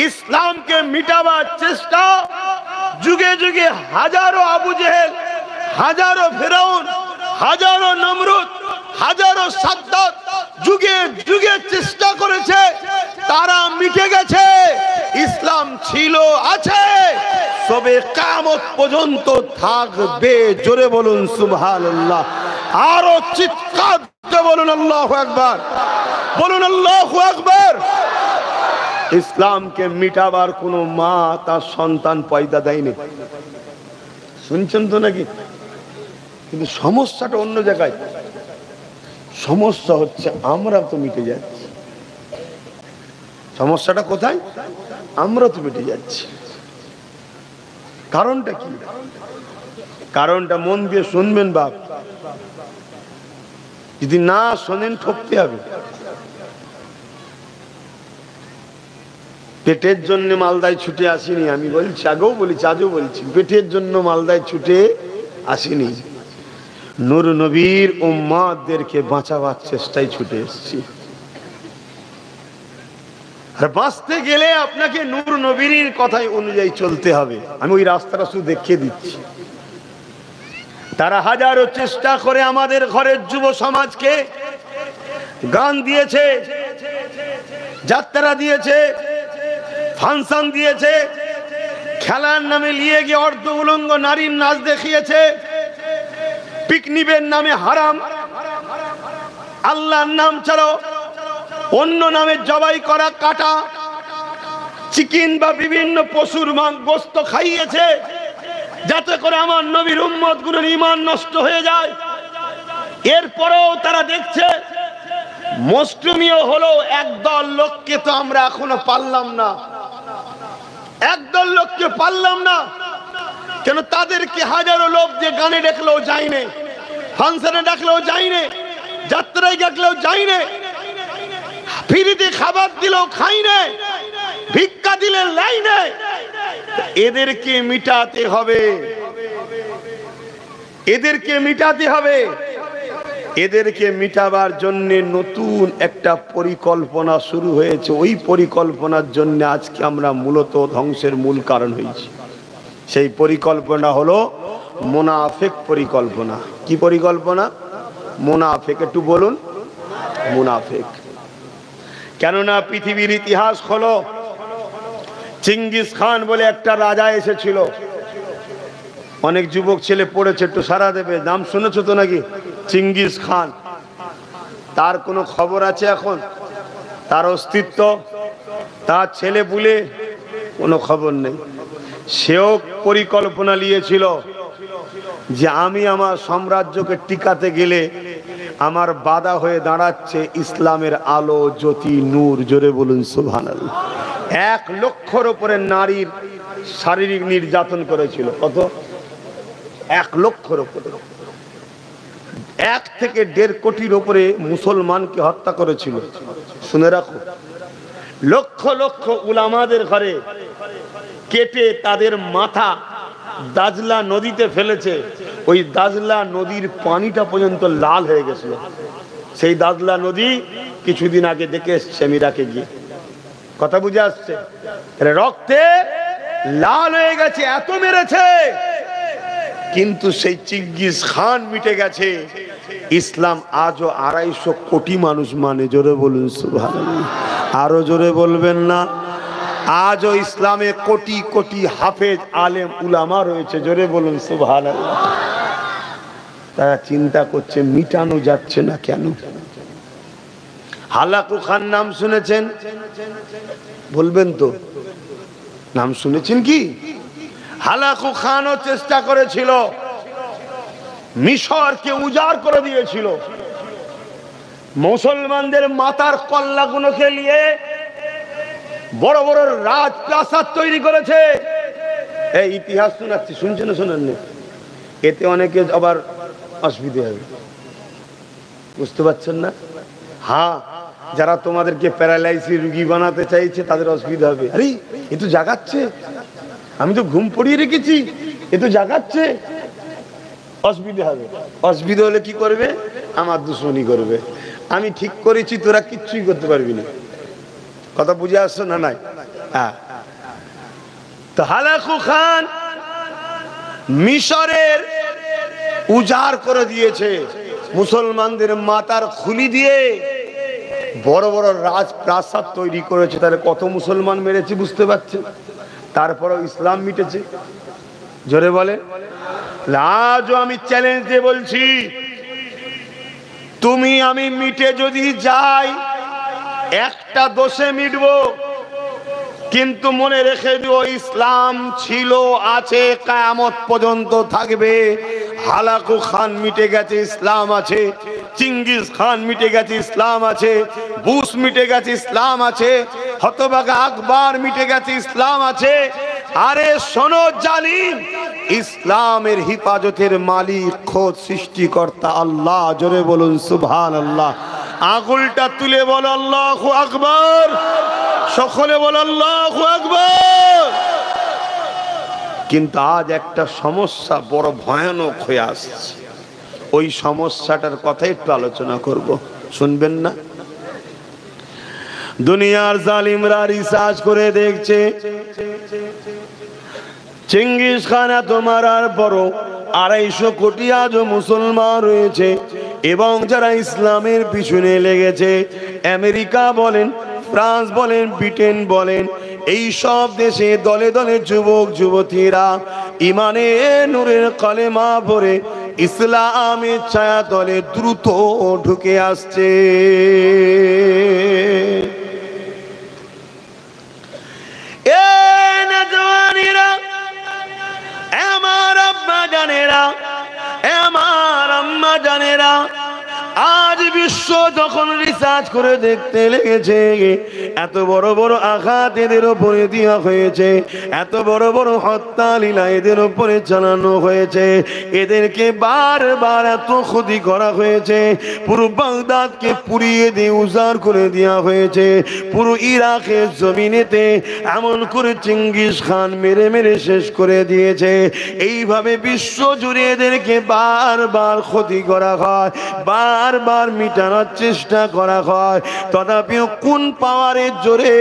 Speaker 1: ইসলামকে মিটাবার চেষ্টা যুগে যুগে হাজারো আবু জেহেল, হাজারো ফেরাউন, হাজারো নমরুদ, হাজারো সাদ্দাত যুগে যুগে চেষ্টা করেছে, তারা মিটে গেছে। ইসলাম ছিল, আছে, তবে কিয়ামত পর্যন্ত থাকবে। জোরে বলুন সুবহানাল্লাহ, আরো চিৎকার দিয়ে বলুন আল্লাহু আকবার, বলুন আল্লাহু আকবার। ইসলামকে মিটাবার কোনো মা তার সন্তান পয়দা দেয়নি, শুনছেন তো নাকি? কিন্তু সমস্যাটা অন্য জায়গায়। সমস্যা হচ্ছে আমরা তো মিটে যাচ্ছি। সমস্যাটা কোথায়? আমরা তো মিটে যাচ্ছি। কারণটা কি? কারণটা মন দিয়ে শুনবেন বাপ, যদি না শোনেন ঠকতে হবে। পেটের জন্য মালদায় ছুটে আসিনি, আমি বলছি, আগেও বলেছি, আজও বলছি, পেটের জন্য মালদায় ছুটে আসিনি, নূর নবীর উম্মতদেরকে বাঁচাবার চেষ্টায় ছুটে এসেছি। আর বাঁচতে গেলে আপনাকে নূর নবীর কথাই অনুযায়ী চলতে হবে। আমি ওই রাস্তাটা শুধু দেখিয়ে দিচ্ছি। তারা হাজারো চেষ্টা করে আমাদের ঘরের যুব সমাজকে গান দিয়েছে, যাত্রা দিয়েছে, ফাংশন দিয়েছে, খেলার নামে নিয়ে গিয়ে অর্ধ উলঙ্গ নারীর নাচ দেখিয়েছে, পিকনিকের নামে হারাম, আল্লাহর নাম ছাড়াও অন্য নামে জবাই করা কাটা চিকেন বা বিভিন্ন পশুর গোশত খাইয়েছে, যাতে করে আমার নবীর উম্মত গুলোর ঈমান নষ্ট হয়ে যায়। এরপরেও তারা দেখছে মুসলিমিও হলো একদল লোককে তো আমরা এখনো পারলাম না, একদল লোককে পারলাম না। কেন? তাদেরকে হাজারো লোক যে গানে ডাকলেও যায়নি, ফাংশনে ডাকলেও যায়নি, যাত্রায় ডাকলেও যায়নি, ফ্রিতে খাবার দিলেও খাইনি, ভিক্ষা দিলে লাইনে। এদেরকে মিটাতে হবে, এদেরকে মিটাতে হবে। এদেরকে মিটাবার জন্য নতুন একটা পরিকল্পনা শুরু হয়েছে। ওই পরিকল্পনার জন্য আজকে আমরা মূলত ধ্বংসের মূল কারণ হয়েছি। সেই পরিকল্পনা হলো মুনাফিক পরিকল্পনা। কি পরিকল্পনা? মুনাফিক। একটু বলুন, মুনাফিক। কেননা পৃথিবীর ইতিহাস হলো, চিঙ্গিস খান বলে একটা রাজা এসেছিল। অনেক যুবক ছেলে পড়েছে, একটু সারা দেবে, নাম শুনেছো তো নাকি? চিঙ্গিস খান। তার কোনো খবর আছে এখন? তার অস্তিত্ব, তার ছেলে পুলে কোনো খবর নেই। সেও পরিকল্পনা নিয়েছিল যে আমি আমার সাম্রাজ্যকে টিকাতে গেলে আমার বাধা হয়ে দাঁড়াচ্ছে ইসলামের আলো, জ্যোতি, নূর। জোরে বলুন সুবহানাল্লাহ। 1 লক্ষর উপরে নারীর শারীরিক নির্যাতন করেছিল। কত? 1 লক্ষর উপরে। 1 থেকে 1.5 কোটির উপরে মুসলমানকে হত্যা করেছিল। শুনে রাখো, লক্ষ লক্ষ উলামাদের ঘরে কেটে তাদের মাথা দাজলা নদীতে ফেলেছে। ওই দাজলা নদীর পানিটা পর্যন্ত লাল হয়ে গেছিল। সেই দাজলা নদী কিছুদিন আগে দেখে এসছে আমি ইরাকে গিয়ে। কথা বুঝে আসছে? রক্তে লাল হয়ে গেছে, এত মেরেছে। কিন্তু সেই চিঙ্গিস খান মিটে গেছে। ইসলাম আজও 250 কোটি মানুষ মানে। জোরে বলুন সুবহানাল্লাহ। আরো জোরে বলবেন না? আজও ইসলামে কোটি কোটি হাফেজ, আলেম, উলামা রয়েছে। জোরে বলুন সুবহানাল্লাহ। তারা চিন্তা করছে মিটানো যাচ্ছে না কেন? হালাকু খান নাম শুনেছেন? বলবেন তো, নাম শুনেছেন কি? হালাকু খানও চেষ্টা করেছিল, মিশরকে উজাড় করে দিয়েছিল। মুসলমানদের মাথার কল্লাগুলোকে নিয়ে বড় বড় রাজপ্রাসাদ তৈরি করেছে। এই ইতিহাস শোনাচ্ছি, শুনছেন না শোনেন না? এতে অনেকে আবার অসুবিধা হবে, বুঝতে পারছেন না? হ্যাঁ, যারা তোমাদেরকে প্যারালাইসিস রুগী বানাতে চাইছে তাদের অসুবিধা হবে। আরে এ তো জাগাচ্ছে, আমি তো ঘুম পড়িয়ে রেখেছি, এ তো জাগাচ্ছে, অসুবিধা হবে। অসুবিধা হলে কি করবে? আমার দুশ্মনী করবে। আমি ঠিক করেছি, তোরা কিচ্ছুই করতে পারবি না। কথা বুঝে আসছো না? নাই? হ্যাঁ। তো হালাকু খান মিশরের উজাড় করে দিয়েছে, মুসলমানদের মাথার খুলি দিয়ে বড় বড় রাজপ্রাসাদ তৈরি করেছে। তাহলে কত মুসলমান মেরেছে বুঝতে পারছেন? তারপরেও ইসলাম মিটেছে। জোরে বলে। আজও আমি চ্যালেঞ্জ দিয়ে বলছি, তুমি আমি মিটে যদি যাই একটা দোষে মিটবো, কিন্তু মনে রেখে দিও ইসলাম ছিল, আছে, কিয়ামত পর্যন্ত থাকবে। হালাকু খান মিটে গেছে, ইসলাম আছে। চিঙ্গিস খান মিটে গেছে, ইসলাম আছে। বুশ মিটে গেছে, ইসলাম আছে। হতভাগা আকবর মিটে গেছে, ইসলাম আছে। আরে শোনো জালিম, ইসলামের হিফাজতের মালিক খোদ সৃষ্টিকর্তা আল্লাহ। জোরে বলুন সুবহানাল্লাহ। আঙুলটা তুলে বল আল্লাহু আকবার, সকলে বল আল্লাহু আকবার। কিন্তু আজ একটা সমস্যা বড় ভয়ানক হয়ে আসছে, ওই সমস্যাটার কথা একটু আলোচনা করব, শুনবেন না? দুনিয়ার জালিমরা রিসার্চ করে দেখছে, চিঙ্গিস খান এত মারার পরও 250 কোটি আজও মুসলমান রয়েছে, এবং যারা ইসলামের পিছনে লেগেছে, আমেরিকা বলেন, ফ্রান্স বলেন, ব্রিটেন বলেন, এই সব দেশে দলে দলে যুবক যুবতীরা ইমানে নূরের কালেমা পড়ে ইসলামের ছায়া তলে দ্রুত ঢুকে আসছে। এ নওজওয়ানেরা, আমার আব্বা জানেরা, আমার আম্মা জানেরা, আজ বিশ্ব যখন রিসার্চ করে দেখতে লেগেছে, এত বড় বড় আঘাত এদের উপরে দেওয়া হয়েছে, এত বড় বড় হত্যা লীলা এদের উপরে চালানো হয়েছে, এদেরকে বারবার এত ক্ষতি করা হয়েছে, পুরো বাগদাদকে পুড়িয়ে দিয়ে উজাড় করে দেওয়া হয়েছে, পুরো ইরাকের জমিনেতে এমন করে চিঙ্গিস খান মেরে মেরে শেষ করে দিয়েছে। এইভাবে বিশ্ব জুড়ে এদেরকে বারবার ক্ষতি করা হয়, বারবার মিটানোর চেষ্টা করা হয়, তথাপিও কোন পাওয়ারের জোরে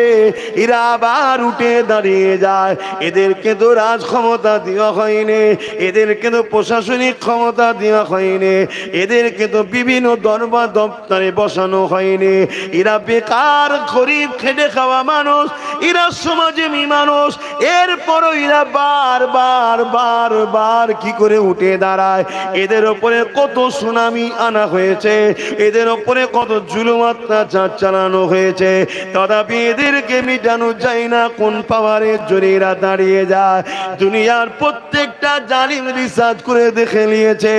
Speaker 1: এরা আবার উঠে দাঁড়িয়ে যায়। এদেরকে তো রাজ ক্ষমতা দেওয়া হয়নি, এদেরকে তো প্রশাসনিক ক্ষমতা দেওয়া হয়নি, এদেরকে তো বিভিন্ন দরবার দপ্তরে বসানো হয়নি। এরা বেকার গরিব খেটে খাওয়া মানুষ, এরা সমাজেমী মানুষ, এরপরও এরা বারবার বারবার কি করে উঠে দাঁড়ায়। এদের ওপরে কত সুনামি আনা হয়েছে, এদের ওপরে কত জুলুম অত্যাচার চালানো হয়েছে, তথাপি এদেরকে মিটানো যায় না। কোন পাওয়ারের জোরে এরা দাঁড়িয়ে যায়? দুনিয়ার প্রত্যেকটা জালিম রিসার্চ করে দেখে নিয়েছে,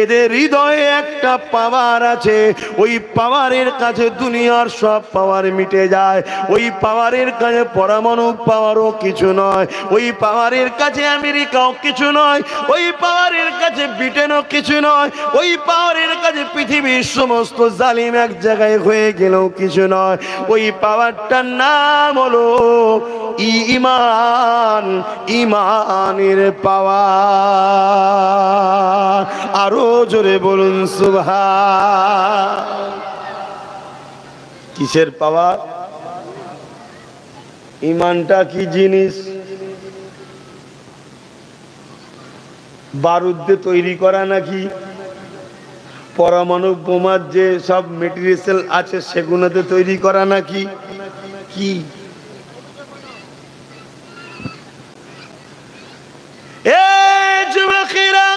Speaker 1: এদের হৃদয়ে একটা পাওয়ার আছে, ওই পাওয়ারের কাছে দুনিয়ার সব পাওয়ার মিটে যায়। ওই পাওয়ারের কাছে পরমাণু পাওয়ারও কিছু নয়, ওই পাওয়ারের কাছে আমেরিকাও কিছু নয়, ওই পাওয়ারের কাছে ব্রিটেনও কিছু নয়, ওই পাওয়ারের কাছে পৃথিবীর সমস্ত জালিম এক জায়গায় হয়ে গেলেও কিছু নয়। ওই পাওয়ারটার নাম হলো ঈমান, ঈমানের পাওয়ার। আরো জোরে বলুন সুবহান। কিসের পাওয়ার? ঈমানটা কি জিনিস? বারুদ দিয়ে তৈরি করা নাকি? পরমাণু বোমার যে সব মেটেরিয়াল আছে সেগুলোতে তৈরি করা নাকি? কি এ যুবকেরা,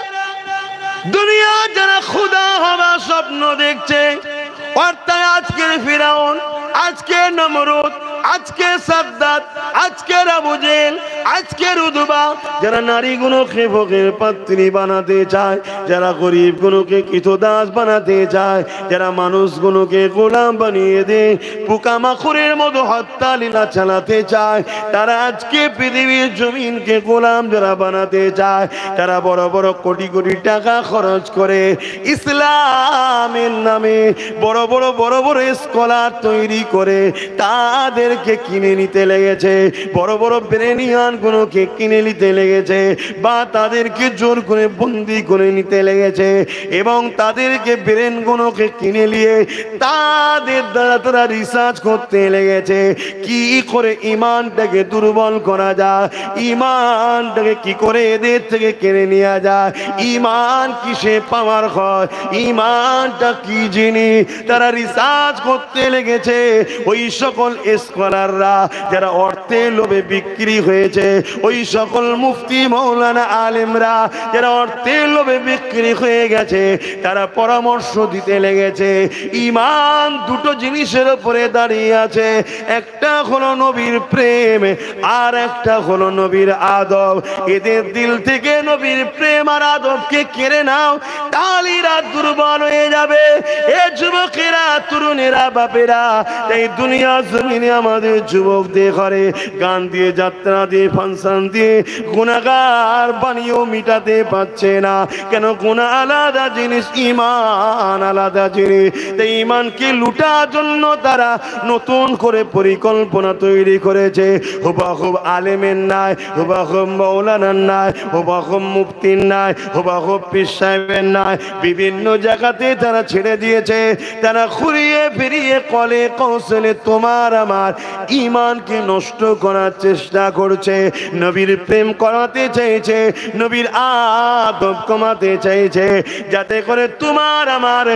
Speaker 1: দুনিয়া যারা খোদা হওয়ার স্বপ্ন দেখছে, অর্থাৎ আজকের ফিরাউন, আজকে নমরুদ, আজকে সাদ্দাত, আজকে আবু জেহেল, আজকের উদবা যারা নারীগুলোকে ভোগের পাত্রী বানাতে চায়, যারা গরিবগুলোকে কৃতদাস বানাতে চায়, যারা মানুষগুলোকে গোলাম বানিয়ে দেয়, পোকামাকড়ের মতো হত্যা লীলা চালাতে চায়, তারা আজকে পৃথিবীর জমিনকে গোলাম যারা বানাতে চায়, তারা বড় বড় কোটি কোটি টাকা খরচ করে ইসলামের নামে বড় বড় স্কলার তৈরি করে তাদেরকে কিনে নিতে লেগেছে, বড় বড় ব্রেনিয়ান গুলোকে কিনে নিতে লেগেছে, বা তাদেরকে জোর করে বন্দি করে নিতে লেগেছে, এবং তাদেরকে ব্রেন গুলোকে কিনে নিয়ে তাদের দ্বারা তারা রিসার্চ করতে লেগেছে কি করে ইমানটাকে দুর্বল করা যায়, ইমানটাকে কি করে এদের থেকে কেড়ে নেওয়া যায়, ইমান কিসে পাওয়ার হয়, ইমানটা কি জিনিস, তারা রিসার্চ করতে লেগেছে। ওই সকল স্কলাররা যারা অর্থের লোভে বিক্রি হয়েছে, ওই সকল মুফতি মৌলানা আলেমরা যারা অর্থের লোভে বিক্রি হয়ে গেছে, তারা পরামর্শ দিতে লেগেছে ইমান দুটো জিনিসের উপরে দাঁড়িয়ে আছে, একটা হলো নবীর প্রেম আর একটা হলো নবীর আদব। এদের দিল থেকে নবীর প্রেম আর আদবকে কেড়ে নাও, তাহলে এরা দুর্বল হয়ে যাবে। এ যুবকেরা, তরুণেরা, বাপেরা, এই দুনিয়া জমিনে আমাদের যুবকদের ঘরে গান দিয়ে, যাত্রা দিয়ে, ফাংশন দিয়ে গুনাহগার বানিয়েও মিটাতে পারছে না। কেন? গুনাহ আলাদা জিনিস, ঈমান আলাদা জিনিস। তাই ঈমানকে লুটার জন্য তারা নতুন করে পরিকল্পনা তৈরি করেছে। হুবাহুব আলেমের নাই, হুবাহুব মৌলানার নাই, হুবাহুব মুফতির নাই, হুবাহুব পীর সাহেবের নাই, বিভিন্ন জায়গাতে তারা ছেড়ে দিয়েছে। তারা ঘুরিয়ে ফিরিয়ে কলে কৌশলে তোমার আমার ঈমানকে নষ্ট করার চেষ্টা করছে, নবীর প্রেম করাতে চাইছে, নবীর আদব কমাতে চাইছে, যাতে করে তোমার আমার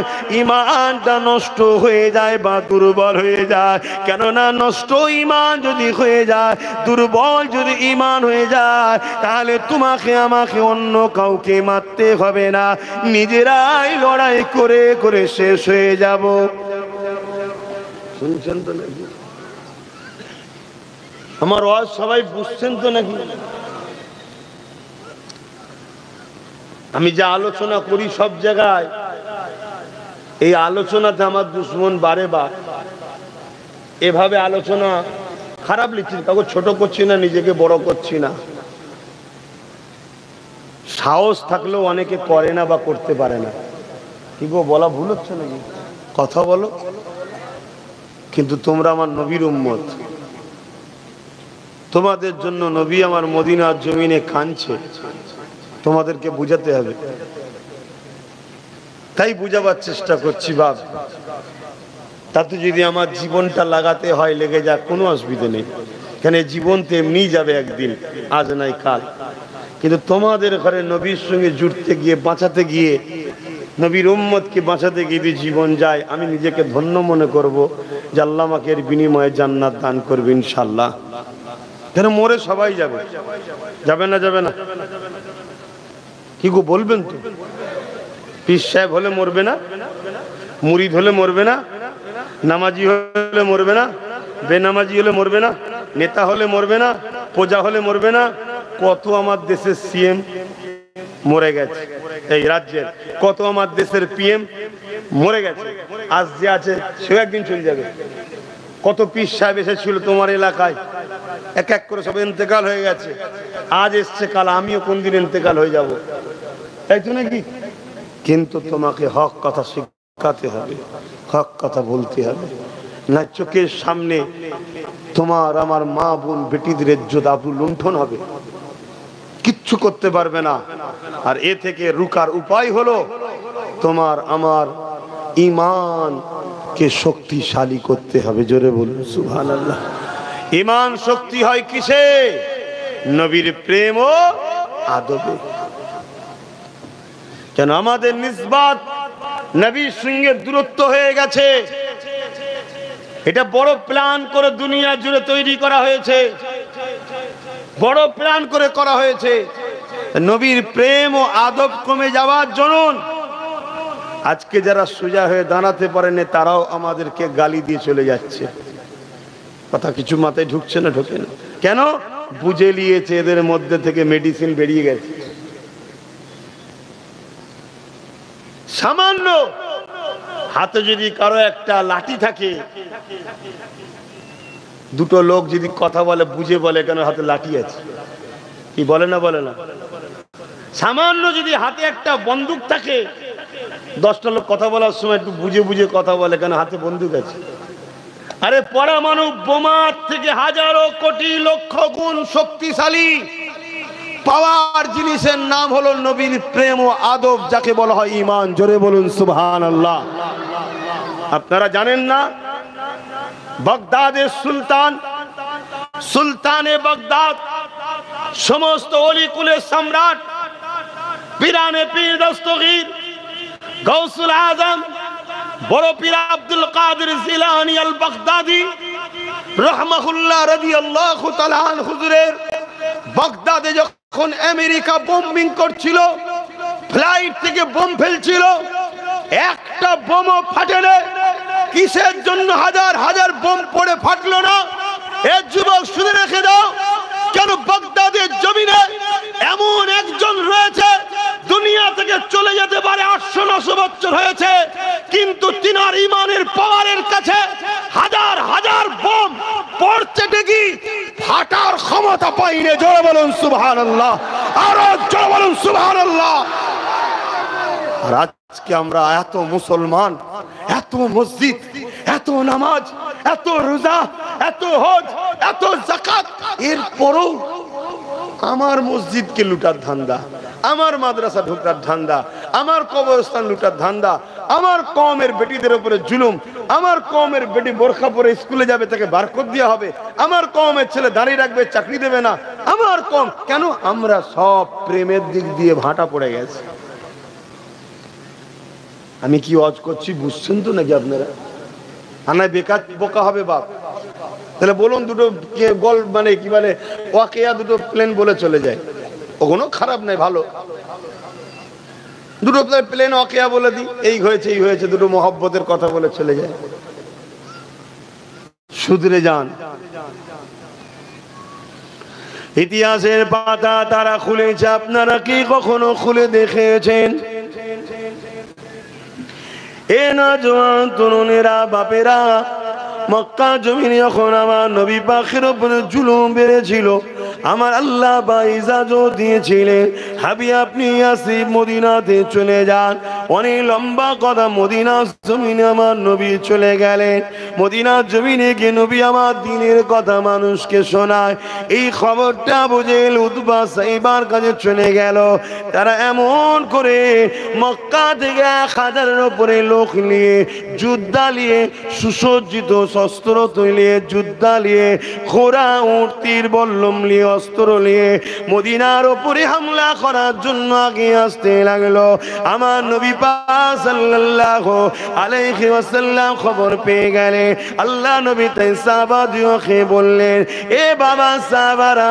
Speaker 1: ঈমানটা নষ্ট হয়ে যায় বা দুর্বল হয়ে যায়। কেননা নষ্ট ঈমান যদি হয়ে যায়, দুর্বল যদি ঈমান হয়ে যায়, তাহলে তোমাকে আমাকে অন্য কাউকে মারতে হবে না, নিজেরাই লড়াই করে করে শেষ হয়ে যাব। শুনছেন তো নাকি? আমার ওয়াজ সবাই বুঝছেন তো নাকি? আমি যে আলোচনা করি সব জায়গায়, এই আলোচনাতে আমার দুশ্মন বারে বার এভাবে আলোচনা খারাপ লিখছি, কাউকে ছোট করছি না, নিজেকে বড় করছি না। সাহস থাকলেও অনেকে করে না বা করতে পারে না। কি গো, বলা ভুল হচ্ছে নাকি? কথা বলো। কিন্তু তোমরা আমার নবীর উম্মত, তোমাদের জন্য নবী আমার মদিনার জমিনে কাঁদছে, তোমাদেরকে বুঝাতে হবে। তাই বুঝাবার চেষ্টা করছি। বাপ, তাতে যদি আমার জীবনটা লাগাতে হয় লেগে যাক, কোনো অসুবিধা নেই। কেন, জীবন তো এমনি যাবে একদিন, আজ নাই কাল। কিন্তু তোমাদের ঘরে নবীর সঙ্গে জুড়তে গিয়ে, বাঁচাতে গিয়ে, নবীর উম্মতকে বাঁচাতে গিয়ে যদি জীবন যায়, আমি নিজেকে ধন্য মনে করব যে আল্লাহ আমাকে এর বিনিময়ে জান্নাত দান করবে ইনশাল্লাহ। কেন, মরে সবাই যাবে, যাবে না? যাবে না? কি গো, বলবেন তো? পীর সাহেব হলে মরবে না? মুরিদ হলে মরবে না? নামাজি হলে মরবে না? বেনামাজি হলে মরবে না? নেতা হলে মরবে না? প্রজা হলে মরবে না? কত আমার দেশের সিএম মরে গেছে, এই রাজ্যের কত আমার দেশের পিএম মরে গেছে, আজ যে আছে সেও একদিন চলে যাবে। কত পীর সাহেব এসেছিল তোমার এলাকায়, এক এক করে সব ইন্তেকাল হয়ে গেছে। আজ এসছে, কাল আমিও কোন দিন ইন্তেকাল হয়ে যাব, তাই তো নাকি? কিন্তু তোমাকে হক কথা শিখাতে হবে, হক কথা বলতে হবে, না চোখের সামনে তোমার আমার মা বোন বেটিদের ইজ্জত আবরু লুণ্ঠন হবে, কিচ্ছু করতে পারবে না। আর এ থেকে রুকার উপায় হলো তোমার আমার ঈমানকে শক্তিশালী করতে হবে। জোরে বলুন সুবহানাল্লাহ। ঈমান শক্তি হয় কিসে? নবীর প্রেম ও আদবে। কেন আমাদের নিসবত নবীর সঙ্গে দূরত্ব হয়ে গেছে। এটা বড় প্ল্যান করে দুনিয়া জুড়ে তৈরি করা হয়েছে, বড় প্ল্যান করে করা হয়েছে। নবীর প্রেম ও আদব কমে যাওয়ার জন্য আজকে যারা সোজা হয়ে দাঁড়াতে পারেনি তারাও আমাদেরকে গালি দিয়ে চলে যাচ্ছে। কথা কিছু মাথায় ঢুকছে না? ঢোকে না। কেন? বুঝে নিয়েছে এদের মধ্যে থেকে মেডিসিন বেরিয়ে গেছে। সামান্য হাতে যদি কারো একটা লাঠি থাকে, দুটো লোক যদি কথা বলে বুঝে বলে কেন হাতে লাঠি আছে, কি বলে না বলে না? সামান্য যদি হাতে একটা বন্দুক থাকে, 10টা লোক কথা বলার সময় একটু বুঝে বুঝে কথা বলে কেন হাতে বন্দুক আছে। আরে পরমাণু বোমার থেকে হাজারো কোটি লক্ষ গুণ শক্তিশালী পাওয়ার জিনিসের নাম হলো নবীর প্রেম ও আদব, যাকে বলা হয় ঈমান। জোরে বলুন সুবহানাল্লাহ। আপনারা জানেন না, বাগদাদের সুলতানে বাগদাদ, সমস্ত অলিকুলের সম্রাট, পীরানে পীর দস্তগীর গৌসুল আজম বড় পীর আব্দুল কাদের জিলানী আল বাগদাদি রাহমাহুল্লাহ রাদিয়াল্লাহু তাআলা আনহু হুজুরের বাগদাদে যখন আমেরিকা বোম্বিং করছিল, ফ্লাইট থেকে বোম ফেলছিল, একটা বোমও ফাটেনি। কিসের জন্য হাজার হাজার বোম পড়ে ফাটলো না? এ যুবক শুনে রেখে দাও, কেন বাগদাদের জমিনে এমন একজন রয়েছে, দুনিয়া থেকে চলে যেতে পারে 800-900 বছর হয়েছে, কিন্তু তিনার ইমানের পাওয়ারের কাছে হাজার হাজার বোম পড়ছে ঠিকই, ফাটার ক্ষমতা পাইনি। জোরে বলুন সুবহানাল্লাহ, আরো জোরে বলুন সুবহানাল্লাহ। আর আজকে আমরা এত মুসলমান, এত মসজিদ, এত নামাজ, এত রোজা, এত হজ, এত যাকাত, এরপরও আমার মসজিদকে লুটার ধান্দা, আমার মাদ্রাসা ঢোকার ধান্দা, আমার কবরস্থান লুটার ধান্দা, আমার কওমের বেটিদের উপরে জুলুম, আমার কওমের বেটি বোরখা পরে স্কুলে যাবে তাকে বারকত দেওয়া হবে, আমার কওমের ছেলে দাঁড়িয়ে রাখবে চাকরি দেবে না, আমার কওম। কেন? আমরা সব প্রেমের দিক দিয়ে ভাটা পড়ে গেছে। আমি কি ওয়াজ করছি বুঝছেন তো নাকি আপনারা? আনায় বেকার বোকা হবে বাপ। তাহলে বলুন, দুটো গল মানে কি বলে ওয়াকিয়া, দুটো প্লেন বলে চলে যায়, ওগুলো খারাপ নাই, ভালো। দুটো প্লেন ওয়াকিয়া বলে দিই, এই হয়েছে এই হয়েছে, দুটো মহব্বতের কথা বলে চলে যায়। শুধরে যান। ইতিহাসের পাতা তারা খুলেছে, আপনারা কি কখনো খুলে দেখেছেন? এ নওজওয়ান তরুণেরা, বাপেরা, মক্কা জমিনে যখন আমার নবী পাকের উপরে জুলুম বেড়েছিল, আমার আল্লাহ বা ইজাজত দিয়েছিলেন, হাবি আপনি ইয়াসরিব মদিনাতে চলে যান। অনেক লম্বা কথা, মদিনার জমিনে আমার নবী চলে গেলেন। মদিনার জমিনে গিয়ে নবী আমার দ্বীনের কথা মানুষকে শোনায়। এই খবরটা বুঝে উতবা সাইবার কাছে চলে গেল। তারা এমন করে মক্কা থেকে 1000-এর উপরে লোক নিয়ে, যুদ্ধা নিয়ে, সুসজ্জিত শস্ত্র তৈরি যুদ্ধা নিয়ে, ঘোড়া উট তীর বল্লম নিয়ে, অস্ত্র নিয়ে মদিনার উপরে হামলা করার জন্য আগে আসতে লাগলো। আমার নবী পাক সাল্লাল্লাহু আলাইহি ওয়াসাল্লাম খবর পেয়ে গেলেন। আল্লাহ নবী তাই সাহাবাদেরকে বললেন, এ বাবা সাহাবারা,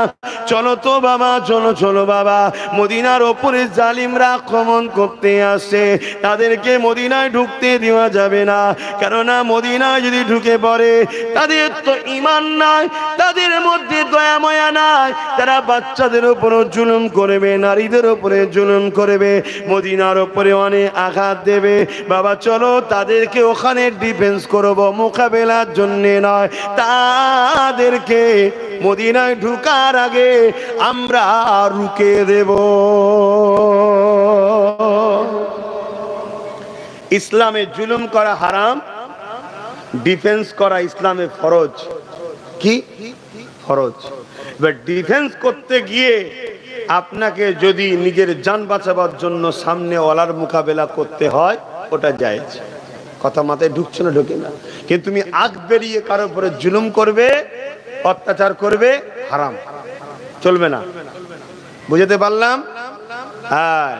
Speaker 1: চলো তো বাবা, চলো চলো বাবা, মদিনার উপরে জালিমরা আক্রমণ করতে আসে, তাদেরকে মদিনায় ঢুকতে দেওয়া যাবে না। কেননা মদিনায় যদি ঢুকে পড়ে, তাদের তো ঈমান নাই, তাদের মধ্যে দয়া মায়া নাই, তারা বাচ্চাদের উপর জুলুম করবে, নারীদের উপরে জুলুম করবে, মদিনার উপরে অনেক আঘাত দেবে। বাবা চলো তাদেরকে ওখানে ডিফেন্স করব, মোকাবেলার জন্য নয়, তাদেরকে মদিনায় ঢুকার আগে আমরা রুকে দেব। ইসলামে জুলুম করা হারাম, ডিফেন্স করা ইসলামে ফরজ। কি ফরজ? এবার ডিফেন্স করতে গিয়ে আপনাকে যদি নিজের জান বাঁচাবার জন্য সামনে ওয়ালার মোকাবেলা করতে হয়, ওটা জায়েজ। কথা মাথায় ঢুকছে না? ঢোকে না। কিন্তু তুমি আগ বেরিয়ে কারোর উপরে জুলুম করবে, অত্যাচার করবে, হারাম, চলবে না। বুঝতে পারলাম? হ্যাঁ,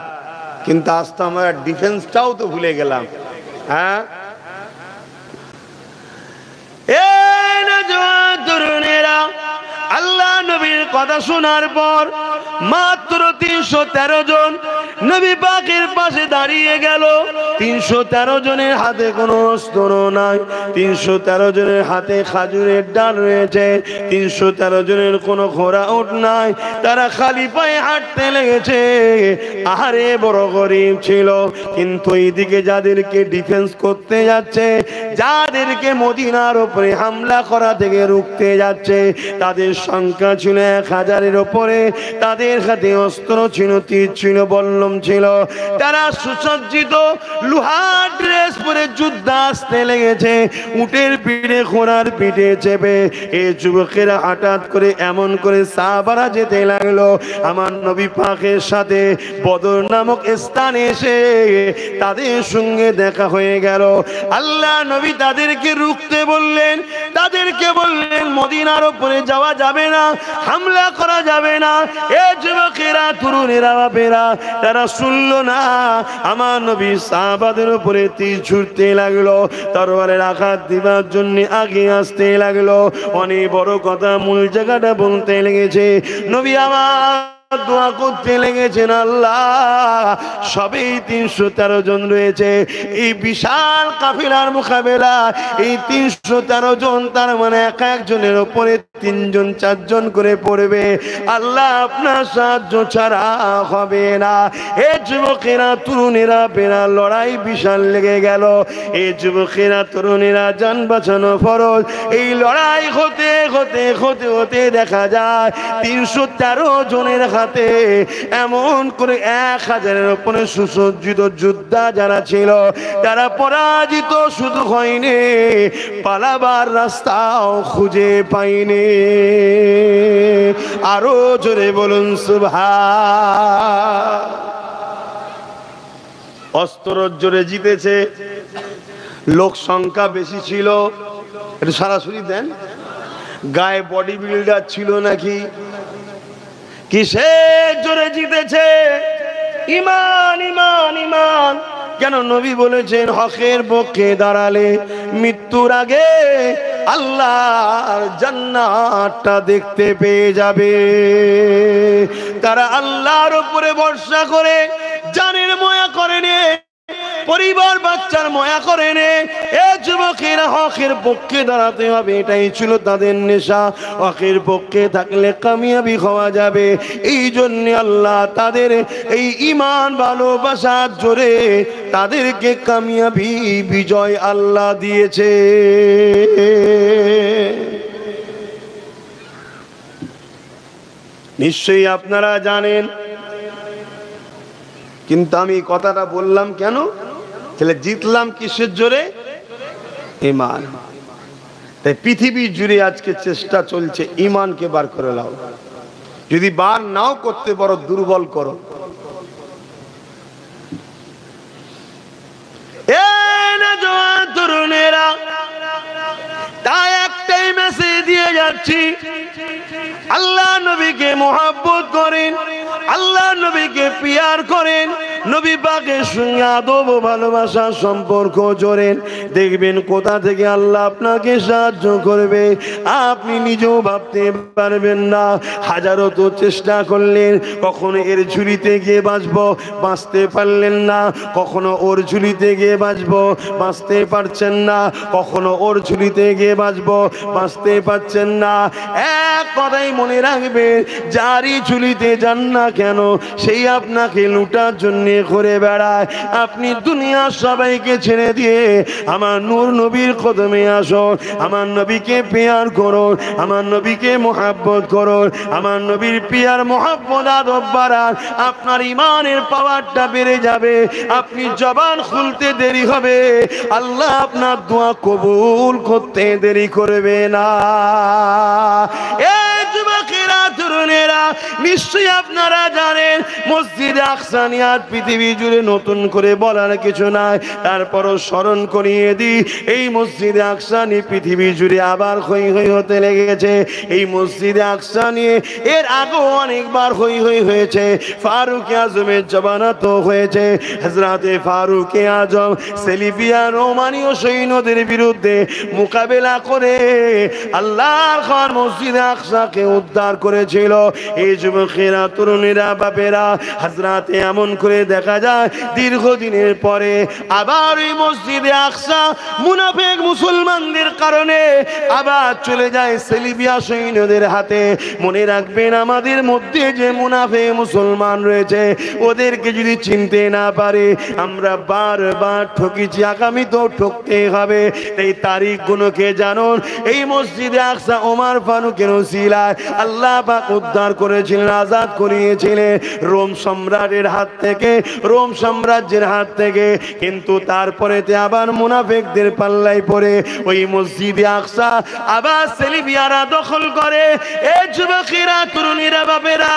Speaker 1: কিন্তু আজ তো আমরা ডিফেন্সটাও তো ভুলে গেলাম। হ্যাঁ, তরুণেরা, আল্লাহ নবীর কথা শোনার পর মাত্র 313 জন নবী পাকের পাশে দাঁড়িয়ে গেল। 313 জনের হাতে কোনো অস্ত্র নাই, 313 জনের হাতে খাজুরের ডাল রয়েছে, 313 জনের কোনো ঘোড়া উট নাই, তারা খালি পায়ে হাঁটতে লেগেছে। আহারে বড় গরিব ছিল, কিন্তু এইদিকে যাদেরকে ডিফেন্স করতে যাচ্ছে, যাদেরকে মদিনার উপরে হামলা করা থেকে রুখতে যাচ্ছে, তাদের সংখ্যা ছিল 1000-এর উপরে। তাদের হাতে অস্ত্র ছিল, তীর ছিল, বল্লম ছিল, তারা সুসজ্জিত লোহার ড্রেস পরে যুদ্ধ আসতে লেগেছে, উটের পিঠে ঘোড়ার পিঠে চেপে। এই যুবকেরা হঠাৎ করে এমন করে সাহাবারা যেতে লাগলো, আমার নবী পাকের সাথে বদর নামক স্থানে এসে তাদের সঙ্গে দেখা হয়ে গেল। আল্লাহ নবী তাদেরকে রুখতে বললেন, তাদেরকে বললেন মদিনার উপরে যাওয়া যাবে না, হামলা করা যাবে না। এ যুবকেরা, তরুণেরা, বাপেরা, তারা শুনলো না। আমার নবী সাহাবাদের উপরে তীর ছুটতে লাগলো, তরবারের আঘাত দিবার জন্য আগে আসতে লাগলো। অনেক বড় কথা, মূল জায়গাটা বলতে লেগেছে। নবী আমার দোয়া করতে লেগেছেন, আল্লাহ সবেই 313 জন রয়েছে, এই বিশাল কাফিলার মোকাবেলা এই 313 জন, তার মানে এক একজনের উপরে 3 জন 4 জন করে পড়বে। আল্লাহ আপনার সাহায্য ছাড়া হবে না। এ যুবকেরা, তরুণেরা, বেড়া লড়াই বিশাল লেগে গেল। এই যুবকেরা, তরুণেরা, জান বাঁচানো ফরজ। এই লড়াই হতে হতে হতে হতে দেখা যায় 313 জনের হাতে এমন করে 1000-এর উপরে সুসজ্জিত যোদ্ধা যারা ছিল, তারা পরাজিত শুধু হয়নি, পালাবার রাস্তাও খুঁজে পায়নি। আরো জোরে বলুন সুবহান। অস্ত্র জোরে জিতেছে, লোক সংখ্যা বেশি ছিল। এটা সরাসরি দেন, গায়ে বডি বিল্ডার ছিল নাকি? কিসের জোরে জিতেছে? ঈমান, ঈমান, ঈমান। কেন নবী বলেছেন, হকের পক্ষে দাঁড়ালে মৃত্যুর আগে আল্লাহর জান্নাতটা দেখতে পেয়ে যাবে। তারা আল্লাহর উপরে ভরসা করে জানের ময়া করেনি, পরিবার বাচ্চার ময়া করেনি। এ যুবকেরা, হকের পক্ষে দাঁড়াতে হবে, এটাই ছিল তাদের নেশা। হকের পক্ষে থাকলে কামিয়াবি হওয়া যাবে। এই জন্য আল্লাহ তাদের এই ঈমান ভালোবাসার জোরে তাদেরকে কামিয়াবি, বিজয় আল্লাহ দিয়েছে। নিশ্চয়ই আপনারা জানেন, কিন্তু আমি কথাটা বললাম কেন? তাহলে জিতলাম কিসের জোরে? ঈমান। তাই পৃথিবী জুড়ে আজকে চেষ্টা চলছে ঈমানকে বার করে নাও। যদি বার নাও করতে পারো, দুর্বল করো। তরুণেরা, তাই একটাই মেসেজ দিয়ে যাচ্ছি, আল্লাহ নবীকে মোহাব্বত করেন, আল্লাহ নবীকে পিয়ার করেন, নবী পাকের সঙ্গে আদব ও ভালোবাসার সম্পর্ক জোরেন। দেখবেন কোথা থেকে আল্লাহ আপনাকে সাহায্য করবে, আপনি নিজেও ভাবতে পারবেন না। হাজারো তো চেষ্টা করলেন, কখনো এর ঝুলিতে গিয়ে বাঁচতে পারলেন না, কখনো ওর ঝুলিতে গিয়ে বাঁচতে পারছেন না, কখনো ওর ঝুলিতে গিয়ে বাঁচতে পারছেন না। এক কথাই মনে রাখবেন, যারই ঝুলিতে যান না কেন, সেই আপনাকে লুটার জন্য ঘুরে বেড়ায়। আপনি দুনিয়ার সবাইকে ছেড়ে দিয়ে আমার নূর নবীর কদমে আসুন, আমার নবীকে পেয়ার করুন, আমার নবীকে মোহাব্বত করুন। আমার নবীর পিয়ার মোহাব্বত আদব বাড়ান, আপনার ঈমানের পাওয়ারটা বেড়ে যাবে। আপনি জবান খুলতে দেরি হবে, আল্লাহ আপনার দোয়া কবুল করতে দেরি করবে না। এই যুবকেরা, তরুণেরা, নিশ্চয়ই আপনারা জানেন মসজিদে আকসা নিয়ে পৃথিবী জুড়ে নতুন করে বলার কিছু নাই। তারপরও স্মরণ করিয়ে দিই, এই মসজিদে আকসা নিয়ে পৃথিবী জুড়ে আবার হই হই হতে লেগেছে। এই মসজিদে আকসা নিয়ে এর আগেও অনেকবার হই হই হয়েছে। ফারুক আজমের জমানাতেও হয়েছে। হযরতে ফারুক আজম সেলিফিয়া রোমানীয় সৈন্যদের বিরুদ্ধে মোকাবেলা করে আল্লাহর ঘর মসজিদে আকসাকে উদ্ধার করেছিল। দিল। এই যুবকেরা, তরুণীরা, বাপেরা, হাজরাতে এমন করে দেখা যায় দীর্ঘদিনের পরে আবার ওই মসজিদে আকসা মুনাফিক মুসলমানদের কারণে আবার চলে যায় সেলিবিয়া সৈন্যদের হাতে। মনে রাখবেন, আমাদের মধ্যে যে মুনাফিক মুসলমান রয়েছে ওদেরকে যদি চিনতে না পারে আমরা বারবার ঠকেছি, আগামী তো ঠকতে হবে। এই তারিখ গুলোকে জানুন। এই মসজিদে আকসা ওমর ফারুকের ওসিলায় আল্লাহ পাক উদ্ধার করেছিলেন, আজাদ করিয়েছিলেন রোম সম্রাটের হাত থেকে, রোম সাম্রাজ্যের হাত থেকে। কিন্তু তারপরে আবার মুনাফিকদের পাল্লায় পড়ে ওই মসজিদে আকসা আবার সেলিবিয়ারা দখল করে। এই যুবকেরা, তরুণীরা, বাপেরা,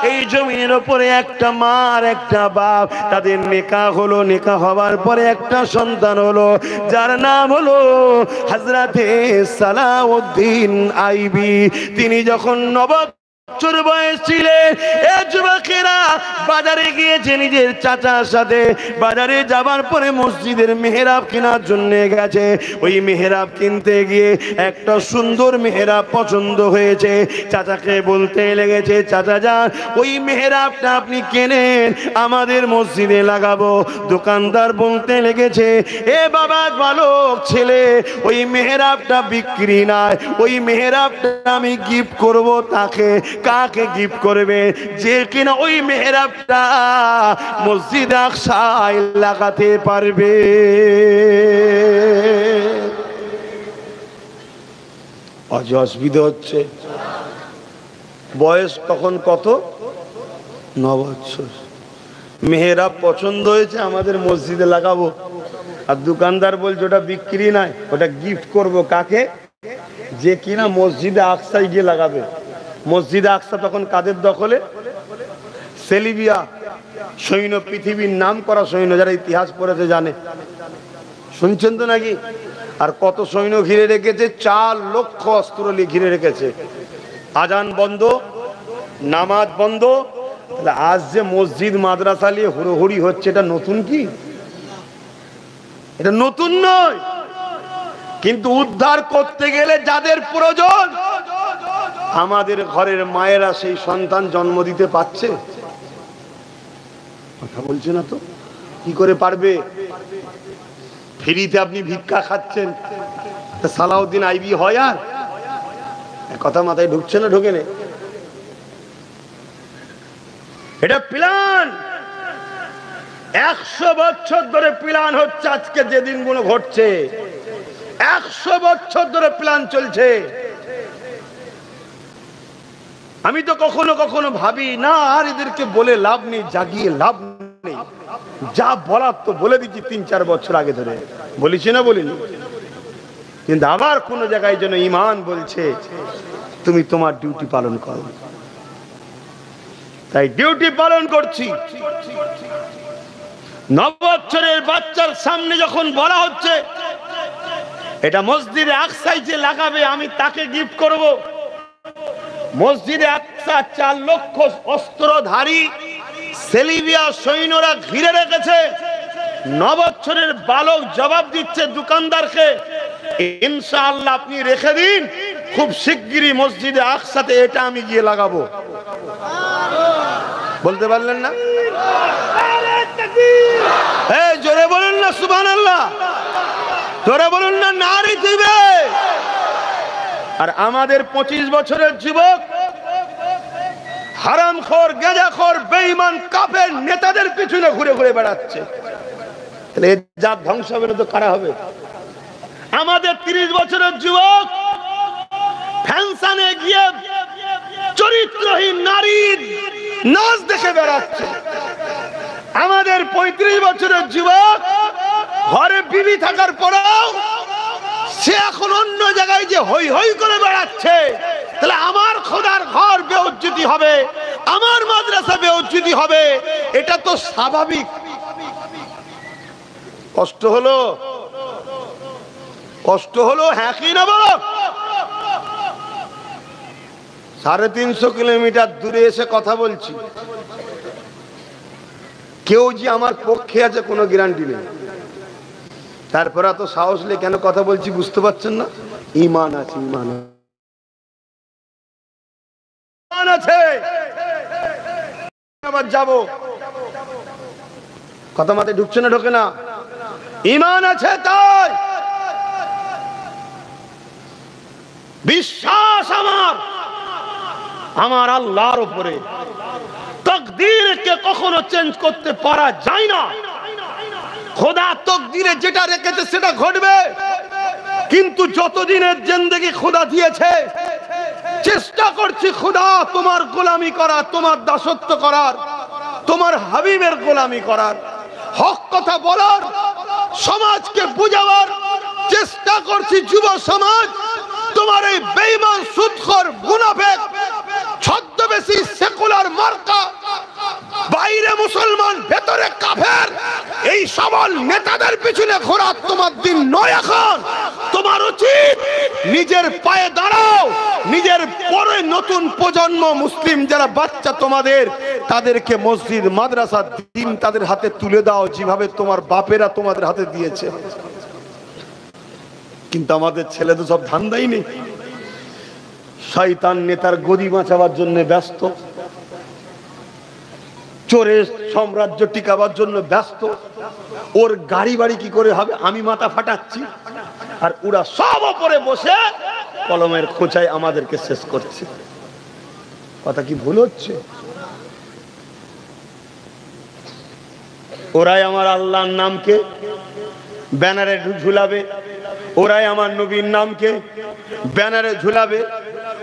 Speaker 1: এই জমির উপরে একটা মা আর একটা বাপ, তাদের নিকাহ হলো। নিকাহ হওয়ার পরে একটা সন্তান হলো, যার নাম হলো হযরতে সালাউদ্দিন আইবি। তিনি যখন বছর বয়স ছিলেন, এই যুবকেরা বাজারে গিয়েছে নিজের চাচার সাথে। বাজারে যাবার পরে মসজিদের মেহরাব কেনার জন্য গেছে। ওই মেহরাব কিনতে গিয়ে একটা সুন্দর মেহরাব পছন্দ হয়েছে। চাচাকে বলতে লেগেছে, চাচা যান, ওই মেহরাবটা আপনি কেনেন, আমাদের মসজিদে লাগাবো। দোকানদার বলতে লেগেছে, এ বাবা বালক ছেলে, ওই মেহরাবটা বিক্রি নয়, ওই মেহরাবটা আমি গিফট করব। তাকে কাকে গিফট করবে? যে কিনা ওই মেহরাবটা মসজিদ আকসায় লাগাতে পারবে। অসুবিধা হচ্ছে। বয়স তখন কত? 9 বছর। মেহরাব পছন্দ হয়েছে, আমাদের মসজিদে লাগাবো। আর দোকানদার বলছে ওটা বিক্রি নয়, ওটা গিফট করব। কাকে? যে কিনা মসজিদে আকসায় গিয়ে লাগাবে। মসজিদে আকসা তখন কাদের দখলে? সেলিবিয়া সৈন্য, পৃথিবীর নাম করা সৈন্য, যারা ইতিহাস পড়েছে জানে। শুনছেন তো নাকি? আর কত সৈন্য ঘিরে রেখেছে? 4 লক্ষ অস্ত্র ঘিরে রেখেছে। আজান বন্ধ, নামাজ বন্ধ। তাহলে আজ যে মসজিদ মাদ্রাসা নিয়ে হুড়োহুড়ি হচ্ছে, এটা নতুন কি? এটা নতুন নয়। কিন্তু উদ্ধার করতে গেলে যাদের প্রয়োজন, আমাদের ঘরের মায়েরা সেই সন্তান জন্ম দিতে পারছে? কথা বলছে না তো। কি করে পারবে? ফ্রিতে আপনি ভিক্ষা খাচ্ছেন, সালাউদ্দিন আইবি হয়? আর কথা মাথায় ঢুকছে না? ঢোকে না। এটা প্ল্যান। 100 বছর ধরে প্ল্যান হচ্ছে। আজকে যে দিনগুলো ঘটছে, 100 বছর ধরে প্ল্যান চলছে। আমি তো কখনো কখনো ভাবি না, আর এদেরকে বলে লাভ নেই, জাগিয়ে লাভ নেই। যা বলার তো বলে দিচ্ছি 3-4 বছর আগে ধরে। বলেছি না? বলিনি? কিন্তু আবার কোন জায়গায় যেন ঈমান বলছে তুমি তোমার ডিউটি পালন করো। তাই ডিউটি পালন করছি। 9 বছরের বাচ্চার সামনে যখন বলা হচ্ছে এটা মসজিদে আকসায় যে লাগাবে, আমি তাকে গিফট করব। মসজিদে আকসা 4 লক্ষ অস্ত্রধারী সেলিবিয়া সৈন্যরা ঘিরে রেখেছে। 9 বছরের বালক জবাব দিচ্ছে দোকানদারকে, ইনশাআল্লাহ আপনি রেখে দিন, খুব শিগগিরই মসজিদে আকসাতে এটা আমি গিয়ে লাগাবো। বলতে পারলেন না? এই জোরে বলুন না সুবহানাল্লাহ। জোরে বলুন না নারী দিবে। আর আমাদের 25 বছরের যুবক হারামখোর, গাঁজাখোর, বেঈমান, কাফের নেতাদের পিছনে ঘুরে ঘুরে বেড়াচ্ছে। তাহলে এর জাত ধ্বংস হবে না তো কারা হবে? আমাদের 30 বছরের যুবক ফ্যাশনে গিয়ে চরিত্রহীন নারীর নাচ দেখে বেড়াচ্ছে। আমাদের 35 বছরের যুবক ঘরে বিবি থাকার পরেও সে এখন অন্য জায়গায় যে হই হই করে বেড়াচ্ছে। তাহলে আমার খোদার ঘর বেইজ্জতি হবে, আমার মাদ্রাসা বেইজ্জতি হবে, এটা তো স্বাভাবিক। কষ্ট হলো? কষ্ট হলো? হ্যাঁ কি না বলো? 350 কিলোমিটার দূরে এসে কথা বলছি। কেউ যে আমার পক্ষে আছে কোনো গ্যারান্টি নেই। তারপর এত সাহস নিয়ে কেন কথা বলছি বুঝতে পারছেন না? ঈমান আছে, ঈমান। ঈমান আছে। আবার যাব, কথা মাথায় ঢুকছে না ঢোকে না? ঈমান আছে তাই বিশ্বাস আমার আল্লাহর উপরে। তাকদীরকে কখনো চেঞ্জ করতে পারা যায় না। খোদা তাকদীরে যেটা রেখেছে সেটা ঘটবে। কিন্তু যতদিনের জিন্দেগি খোদা দিয়েছে, চেষ্টা করছি খোদা তোমার গোলামি করার, তোমার দাসত্ব করার, তোমার হাবিবের গোলামি করার, হক কথা বলার, সমাজকে বুঝাবার চেষ্টা করছি। যুব সমাজ, তোমার এই বেঈমান সুদখোর মুনাফিক ছদ্মবেশী সেকুলার মার্কা, বাইরে মুসলমান ভেতরে কাফের, এই সবল নেতাদের পিছনে ঘোরা তোমার দিন নয়। এখন তোমার উচিত নিজের পায়ে দাঁড়াও। নিজের পরে নতুন প্রজন্ম মুসলিম যারা বাচ্চা তোমাদের, তাদেরকে মসজিদ মাদ্রাসা দিন তাদের হাতে তুলে দাও, যেভাবে তোমার বাপেরা তোমাদের হাতে দিয়েছে। কিন্তু আমাদের ছেলে তো সব ধান্দাই নেই, শয়তান নেতার গদি বাঁচাবার জন্য ব্যস্ত, চোরের সাম্রাজ্য টিকাবার জন্য ব্যস্ত। ওর গাড়ি বাড়ি কি করে হবে আমি মাথা ফাটাচ্ছি, আর ওরা সব উপরে বসে কলমের খোঁচায় আমাদেরকে শেষ করছে। কথা কি ভুল হচ্ছে? ওরাই আমার আল্লাহর নামকে ব্যানারে ঝুলাবে, ওরাই আমার নবীর নামকে ব্যানারে ঝুলাবে,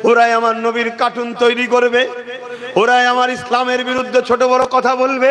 Speaker 1: ওরাই আমার নবীর কার্টুন তৈরি করবে, ওরাই আমার ইসলামের বিরুদ্ধে ছোট বড় কথা বলবে।